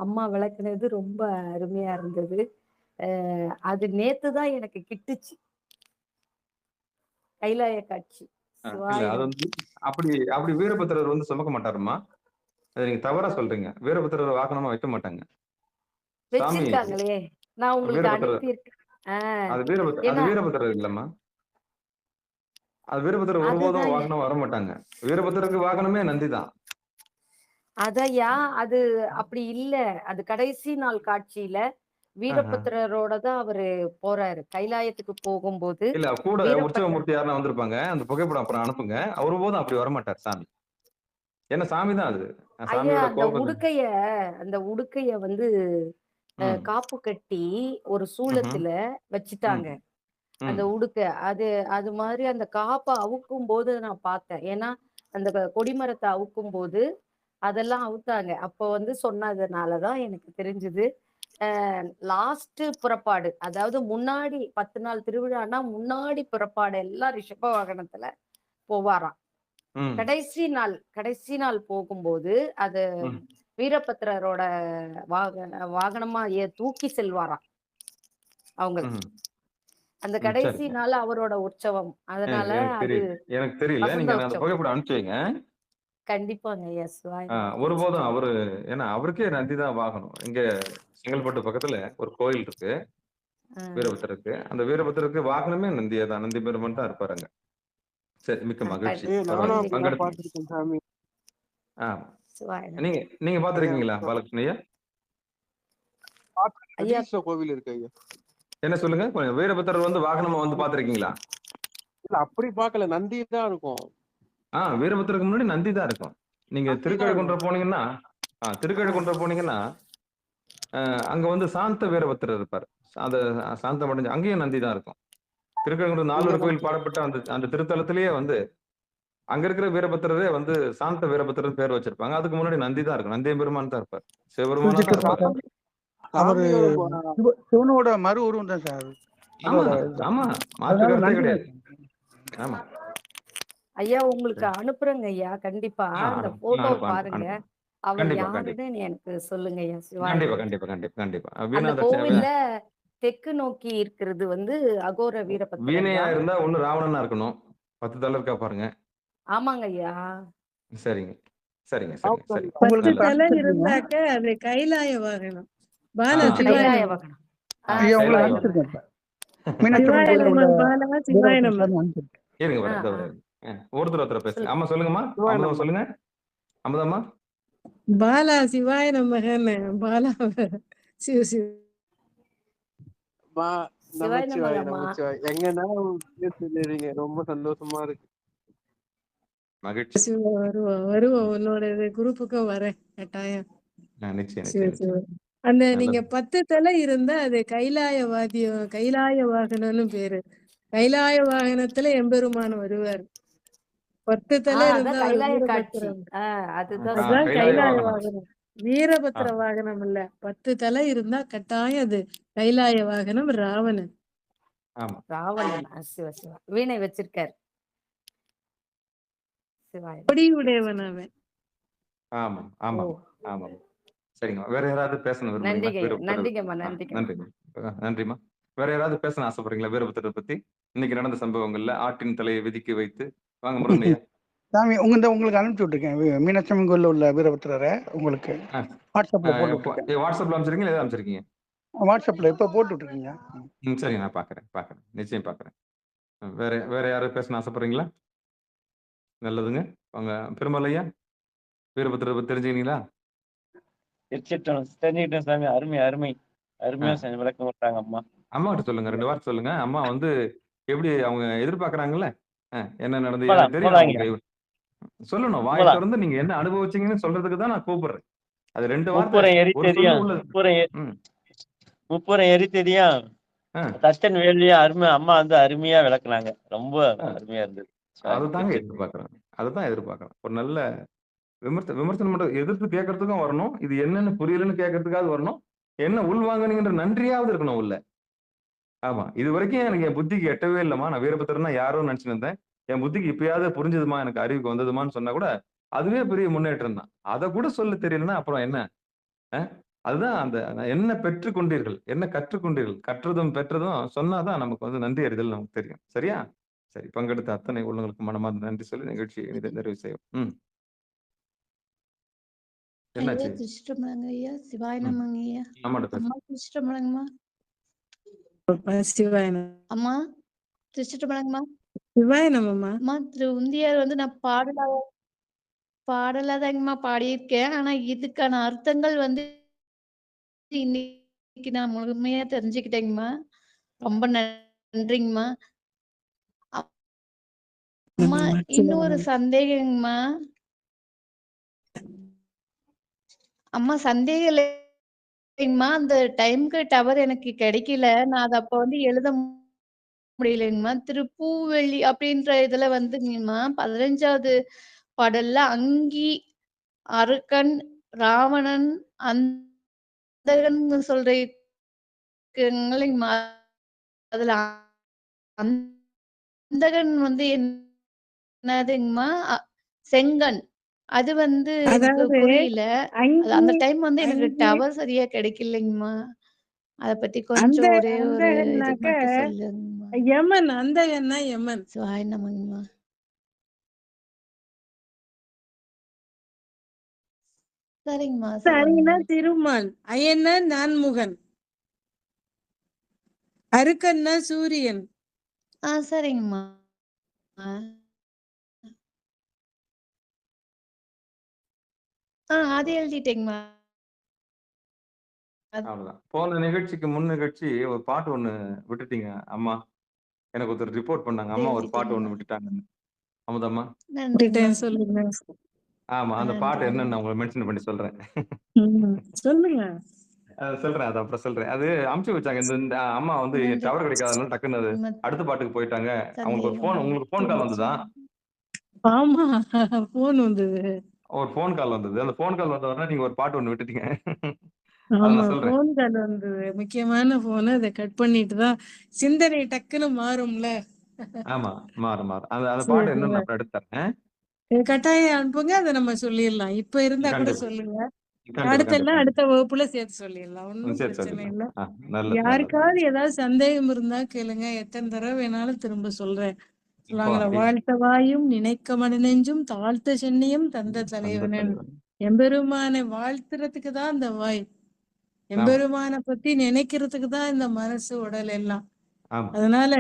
அம்மா விளக்குனது ரொம்ப அருமையா இருந்தது. அது நேத்துதான் எனக்கு கிட்டுச்சு கைலாய காட்சி. இல்ல அது அப்படி அப்படி வீரபத்திரர் சுமக்க மாட்டாருமா. அதை நீங்க தவறா சொல்றீங்க. வீரபத்திரர் வாகனமா வைக்க மாட்டாங்க. சாமி வச்சிருக்காங்களே, நான் உங்களுக்கு அனுப்பியிருக்கேன். அது வீரபத்திரர் இல்லம்மா. அது வீரபத்திரர் ஒருபோதும் வாகனம் வர மாட்டாங்க. வீரபத்திரருக்கு வாகனமே நந்திதான். அதையா அது அப்படி இல்ல. அது கடைசி நாள் காட்சியில வீரபத்திரரோட தான் அவரு போறாரு கைலாயத்துக்கு போகும்போது. இல்ல கூட உற்சவமூர்த்தி யாரும் வந்திருப்பாங்க. அந்த புகைப்படம் அப்புறம் அனுப்புங்க. ஒருபோதும் அப்படி வரமாட்டார் சாமி. என்ன சாமி தான் அது. அந்த உடுக்கைய காப்பு கட்டி ஒரு சூலத்துல வச்சுட்டாங்க. அந்த உடுக்க அது மாதிரி அந்த காப்பை அவுக்கும் போது நான் பார்த்தேன். ஏன்னா அந்த கொடிமரத்தை அவுக்கும் போது அதெல்லாம் அவுத்தாங்க. அப்போ சொன்னதுனாலதான் எனக்கு தெரிஞ்சது. லாஸ்ட் புறப்பாடு, அதாவது முன்னாடி 10 நாள் திருவிழான்னா முன்னாடி புறப்பாடு எல்லாம் ரிஷப வாகனத்துல போவாராம். கடைசி நாள் போகும்போது அது வீரபத்திரரோட வாகனமா தூக்கி செல்வாராம் அவங்க. அந்த கடைசி நாள் அவரோட உற்சவம். அதனால அது எனக்கு தெரியல. நீங்க அந்த புகைப்படம் அனுப்பிச்சீங்க. கண்டிப்பாங்க. எஸ். ஒருபோதும் அவரு ஏன்னா அவருக்கே நந்திதான் வாகனம். இங்க செங்கல்பட்டு பக்கத்துல ஒரு கோயில் இருக்கு வீரபத்திரருக்கு. அந்த வீரபத்திரருக்கு வாகனமே நந்தியா தான். நந்தி பெருமான் தான் இருப்பாருங்க. சரி, மிக்க மகிழ்ச்சி. நீங்க பாத்திருக்கீங்களா பாலகிருஷ்ண ஐயா? கோவில் இருக்கு ஐயா. என்ன சொல்லுங்க. வீரபத்திரர் வாகனமா பாத்திருக்கீங்களா? இல்ல அப்படி பாக்கல, நந்தி தான் இருக்கும். வீரபத்திரருக்கு முன்னாடி நந்தி தான் இருக்கும். நீங்க திருக்கழுக்குன்றம் போனீங்கன்னா அங்க சாந்த வீரபத்திரர் இருப்பார். அந்த சாந்தம் அடைஞ்சு அங்கேயும் நந்தி தான் இருக்கும். திருக்கழுக்குன்றம் நாலூர் கோயில் பாடப்பட்ட அந்த திருத்தலத்திலேயே அங்க இருக்கிற வீரபத்திரரே சாந்த வீரபத்திரர் பேர் வச்சிருப்பாங்க. அதுக்கு முன்னாடி நந்தி தான் இருக்கும். நந்திய பெருமான் தான் இருப்பார். சிவபெருமான் தான் இருப்பார். அவரு சிவனோட மறு உருவம் தான் சார். ஆமா, மாற்று கருத்தே கிடையாது. ஆமா ஐயா, உங்களுக்கு அனுப்புறேங்க ஐயா. கண்டிப்பா அந்த போட்டோ பாருங்க. அவர் யாருன்னு எனக்கு சொல்லுங்க ஐயா. கண்டிப்பா. கோவில்ல தெற்கு நோக்கி இருக்கிறது அகோர வீரபத்திரர். வீணையா இருந்தா ஒண்ணு ராவணனா இருக்கணும். 10 தலை இருக்கா பாருங்க. ஆமாங்க ஐயா. சரிங்க. 10 தலை இருந்தாக்க அது கைலாய வாகனம். கைலாய வாகனம். ஒருத்தர் பேசுங்க. ஆமா சொல்லுங்கம்மா. சொல்லுங்க அமுதம்மா. பாலா சிவாய நமகன். பாலா சிவ சிவ ரொம்ப சந்தோஷமா இருக்கு. வருவோம் உன்னோட குரூப்புக்கும் வரேன் கட்டாயம். நிச்சயம், சரி, நிச்சயம், சரி. நிச்சயம். அந்த நீங்க நல்லது. 10 தலை இருந்தா அது கைலாய வாகனம்னு பேரு. கைலாய வாகனத்துல எம்பெருமான் வருவார். 10 தலை அதான் இருந்தா அவர் கைலாய காட்சி. வீரபத்திரன். அதுதான் அதுதான் கைலாய கைலாய வாகனம். வாகனம். வீரபத்திர ஆ, வாகனம் இல்ல. 10 தலை இருந்தா கட்டாயம் அது கைலாய வாகனம் ராவணன். ஆமா. ராவணன். சிவ சிவா. வீணை வச்சிருக்காரு. சிவாய. கொடி உடையவன் அவன். ஆமாம், ஓ ஆமாம், ஆமாம். சரிங்கம்மா. வேற யாராவது பேசணும் விரும்புறீங்களா? நன்றிங்க வீரபத்திரரை பத்தி? நன்றிங்கம்மா நன்றிங்கம்மா. நன்றிம்மா. நன்றிம்மா. வேற யாராவது பேசணும் ஆசைப்படுறீங்களா வீரபத்திரரை பத்தி? இன்னைக்கு நடந்த சம்பவங்கள்ல ஆட்டின் தலையை விதிக்கு வைத்து. வாங்க முருகன் ஐயா. சாமி உங்களுக்கு அனுப்பிச்சு விட்டுருக்கேன். மீனாட்சி அம்மன் கோயில்ல உள்ள வீரபத்திரரை உங்களுக்கு ஆ, வாட்ஸ்அப்ல போட்டு விட்டுருக்கேன். வாட்ஸ்அப்ல அமைச்சிருக்கீங்களா? எதாவது அமைச்சிருக்கீங்க? வாட்ஸ்அப்ல இப்ப போட்டு விட்டுருக்கீங்க. சரி, நான் பாக்குறேன். நிச்சயம் பாக்குறேன். வேற வேற யாராவது பேசணும் ஆசைப்படுறீங்களா? நல்லதுங்க. உங்க பெருமாள் ஐயா, வீரபத்திரரை பத்தி தெரிஞ்சுக்கிட்டீங்களா? தெரிஞ்சுக்கிட்டேன் சாமி. அருமை ஆ, அருமையா விளக்கம் கொடுத்தாங்க அம்மா. அம்மா கிட்ட சொல்லுங்க. 2 வார்த்தை சொல்லுங்க. அம்மா வந்து எப்படி அவங்க எதிர்பார்க்கறாங்கல்ல? என்ன நடந்தது? உண்மைதான் எனக்கு தெரியும் உண்மைதாங்க அவங்களுக்கு சொல்லணும். வாய உண்மைதான். திறந்து நீங்க என்ன அனுபவிச்சீங்கன்னு சொல்றதுக்கு தான் நான் கூப்பிடுறேன். அது 2 வார்த்தை. முப்புறம் எரி ஒரு சொல்லு தெரியும் உள்ளது. ம். முப்புறம் எரி தெரியும். ஆ, தச்சன் வேலையும் அம்மா வந்து அருமையா விளக்குனாங்க. ரொம்ப ஆ. அருமையா இருந்தது. அதுதாங்க எதிர்பார்க்கறேன். அதுதான் எதிர்பார்க்கறேன். ஒரு நல்ல விமர்சனம் மட்டும் எதிர்த்து கேட்கறதுக்கும் வரணும். இது என்னன்னு புரியலன்னு கேட்கறதுக்காவது வரணும். என்ன உள்வாங்குனீங்கன்ற நன்றியாவது இருக்கணும் உள்ள. ஆமா. இதுவரைக்கும் எனக்கு என் புத்திக்கு எட்டவே இல்லம்மா. நான் வீரபத்திரன்னா யாரோன்னு நினைச்சுட்டு இருந்தேன். என் புத்திக்கு இப்பயாவது புரிஞ்சதும்மா, எனக்கு அறிவுக்கு வந்ததும்மான்னு சொன்னா கூட, அதுவே பெரிய முன்னேற்றம் தான். அத கூட சொல்ல தெரியலன்னா அப்புறம் என்ன? அ அதுதான் அந்த என்ன பெற்றுக் கொண்டீர்கள்? என்ன கற்றுக்கொண்டீர்கள்? கற்றதும் பெற்றதும் சொன்னா தான் நமக்கு வந்து நன்றி அறிதல் நமக்கு தெரியும். சரியா? சரி. பங்கெடுத்த அத்தனை உள்ளங்களுக்கு மனமார்ந்த நன்றி சொல்லி நிகழ்ச்சியை இனிதே நிறைவு செய்வோம். ஐயா என்னாச்சு? திருச்சிட்டம்பலங்க ஐயா. சிவாய ம். நமங்க ஐயா. அம்மாட்ட பேசு. அம்மா திருச்சிட்டம்பலங்கம்மா. சிவாய நம. அம்மா திருச்சிட்டம்பலங்கம்மா. சிவாய நமம்மா. அம்மா திரு உந்தியார் வந்து நான் பாடலாதாங்கம்மா பாடியிருக்கேன். ஆனா இதுக்கான அர்த்தங்கள் வந்து இன்னைக்கு நான் முழுமையா தெரிஞ்சுக்கிட்டேங்கம்மா. ரொம்ப நன்றிங்கம்மா. அம்மா இன்னொரு சந்தேகங்கம்மா. அம்மா சந்தேகம் இல்லைங்கம்மா. அந்த டைம்க்கு டவர் எனக்கு கிடைக்கல. நான் அத அப்ப வந்து எழுத முடியலைங்கம்மா. திருப்பூவெள்ளி அப்படின்ற இதுல வந்துங்கம்மா 15வது பாடல்ல அங்கி, அரக்கன், ராவணன், அந்தகன் சொல்றீங்கல்லைங்கம்மா. அதுல அந்தகன் வந்து என்னதுங்கம்மா? செங்கன். அது வந்து எனக்கு அதாவது புரியல. அது அந்த அங்கி டைம் வந்து எனக்கு அங்கி டவர் சரியா கிடைக்கலைங்கம்மா. அத பத்தி அந்த கொஞ்சம் ஒரே ஒரு இது அந்தகன்னாக்க மட்டும் சொல்லுங்கம்மா. யமன். அந்தகன்னா யமன். சிவாய நமங்கம்மா. சரிங்கம்மா. அரியனா சொல்லுங்கம்மா. திருமால். அயன்னா நான்முகன். அருக்கன்னா சூரியன். சரிங்கம்மா. அது எழுதிட்டேங்கம்மா. அவ்வளவுதான். போன நிகழ்ச்சிக்கு முன் நிகழ்ச்சி ஒரு பாட்டு ஒண்ணு விட்டுட்டீங்க அம்மா. எனக்கு ஒருத்தர் ரிப்போர்ட் பண்ணாங்க. அம்மா ஒரு பாட்டு ஒண்ணு எழுதிட்டேங்கம்மா. விட்டுட்டாங்கன்னு. அமுதம்மா. நன்றிங்கம்மா. சொல்லுங்க. ஆமா. அந்த பாட்டு நன்றிங்கம்மா. என்னன்னு நான் உங்களுக்கு மென்ஷன் பண்ணி சொல்றேன். சொல்லுங்க. சொல்றேன். அது அப்புறம் சொல்றேன். அது அனுப்பிச்சு வச்சாங்க. இந்த இந்த அம்மா வந்து நன்றி. டவர் கிடைக்காதனால டக்குன்னு அது அடுத்த பாட்டுக்கு போயிட்டாங்க. உங்களுக்கு ஃபோன் கால் வந்துதான். ஆமா. போன் வந்தது. ஒரு ஃபோன் கால் வந்தது. அந்த ஃபோன் கால் வந்த உடனே நீங்க ஒரு பாட்டு ஒண்ணு விட்டுட்டீங்க. அத ஆமா. நான் சொல்றேன். போன் கால் வந்தது. முக்கியமான போனு. அத கட் பண்ணிட்டு தான் சிந்தனை டக்குன்னு மாறும்ல. ஆமா. மாறும். அந்த அந்த சரி, பாட்டு என்னன்னு சரி. நான் அப்புறம் எடுத்து தரேன். கட்டாயம் அனுப்புங்க. அத நம்ம சொல்லிடலாம். இப்ப இருந்தா கூட கண்டிப்பா. சொல்லுங்க. கண்டிப்பா, அடுத்தெல்லாம் கண்டிப்பா. அடுத்த வகுப்புல சேர்த்து சொல்லிடலாம். ஒண்ணும் சரி பிரச்சனை சொல்லிடலாம். இல்ல. நல்லது. யாருக்காவது ஏதாவது சந்தேகம் இருந்தா கேளுங்க. எத்தனை தடவை வேணாலும் திரும்ப சொல்றேன். இப்போ சொல்லுவாங்கல்ல, அப்படி வாழ்த்த வாயும் நினைக்க மனநெஞ்சும் தாழ்த்த சென்னியும் தந்த அந்த தலைவனன். தலைவன். எம்பெருமானை வாழ்த்துறதுக்கு தான் இந்த வாய். ஆமா. எம்பெருமானை பத்தி நினைக்கிறதுக்கு தான் இந்த மனசு உடல் எல்லாம். ஆமா. அதனால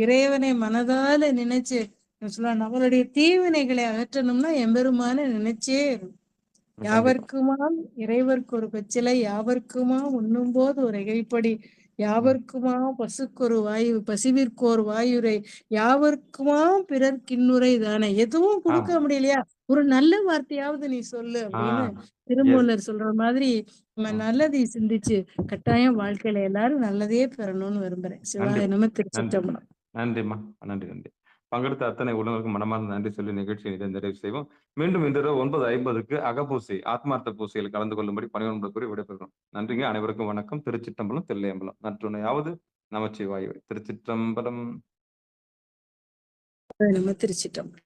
இறைவனை மனதால நினைச்சு சொல்லுவாங்க, நம்மளுடைய தீவினைகளை அகற்றணும்னா எம்பெருமானை நினைச்சே இரு. கண்டிப்பா. யாவர்க்குமாம் இறைவர்க்கு ஒரு பச்சிலை, யாவர்க்குமாம் உண்ணும்போது ஒரு இகைப்படி, யாவர்க்குமாம் பசுக்கொரு வாயு, பசிவிற்கோர் வாயுரை, யாவர்க்குமாம் பிறர்க்கின்னுரை தானே. எதுவும் கொடுக்க ஆமா. முடியலையா? ஒரு நல்ல வார்த்தையாவது நீ சொல்லு அப்படின்னு எஸ். திருமூலர் சொல்ற மாதிரி நம்ம ம். நல்லதை சிந்திச்சு கட்டாயம் வாழ்க்கையில எல்லாரும் நல்லதே பெறணும்னு விரும்புறேன். சிவாய நன்றி நம நன்றி திருச்சிற்றம்பலம். நன்றிம்மா. நன்றி நன்றி. பங்கெடுத்த அத்தனை உள்ளவர்களுக்கு மனமார்ந்த நன்றி சொல்லி நிகழ்ச்சியை இதை நிறைவு செய்வோம். மீண்டும் இந்த இரவு 9:50க்கு அகப்பூசை ஆத்மார்த்த பூசையில் கலந்து கொள்ளும்படி பணிவன்பு கூறி விடைபெறுகிறோம். நன்றிங்க. அனைவருக்கும் வணக்கம். திருச்சிற்றம்பலம், தில்லையம்பலம். நற்றுணையாவது நமச்சிவாயவே. திருச்சிற்றம்பலம். நம திருச்சிற்றம்பலம்.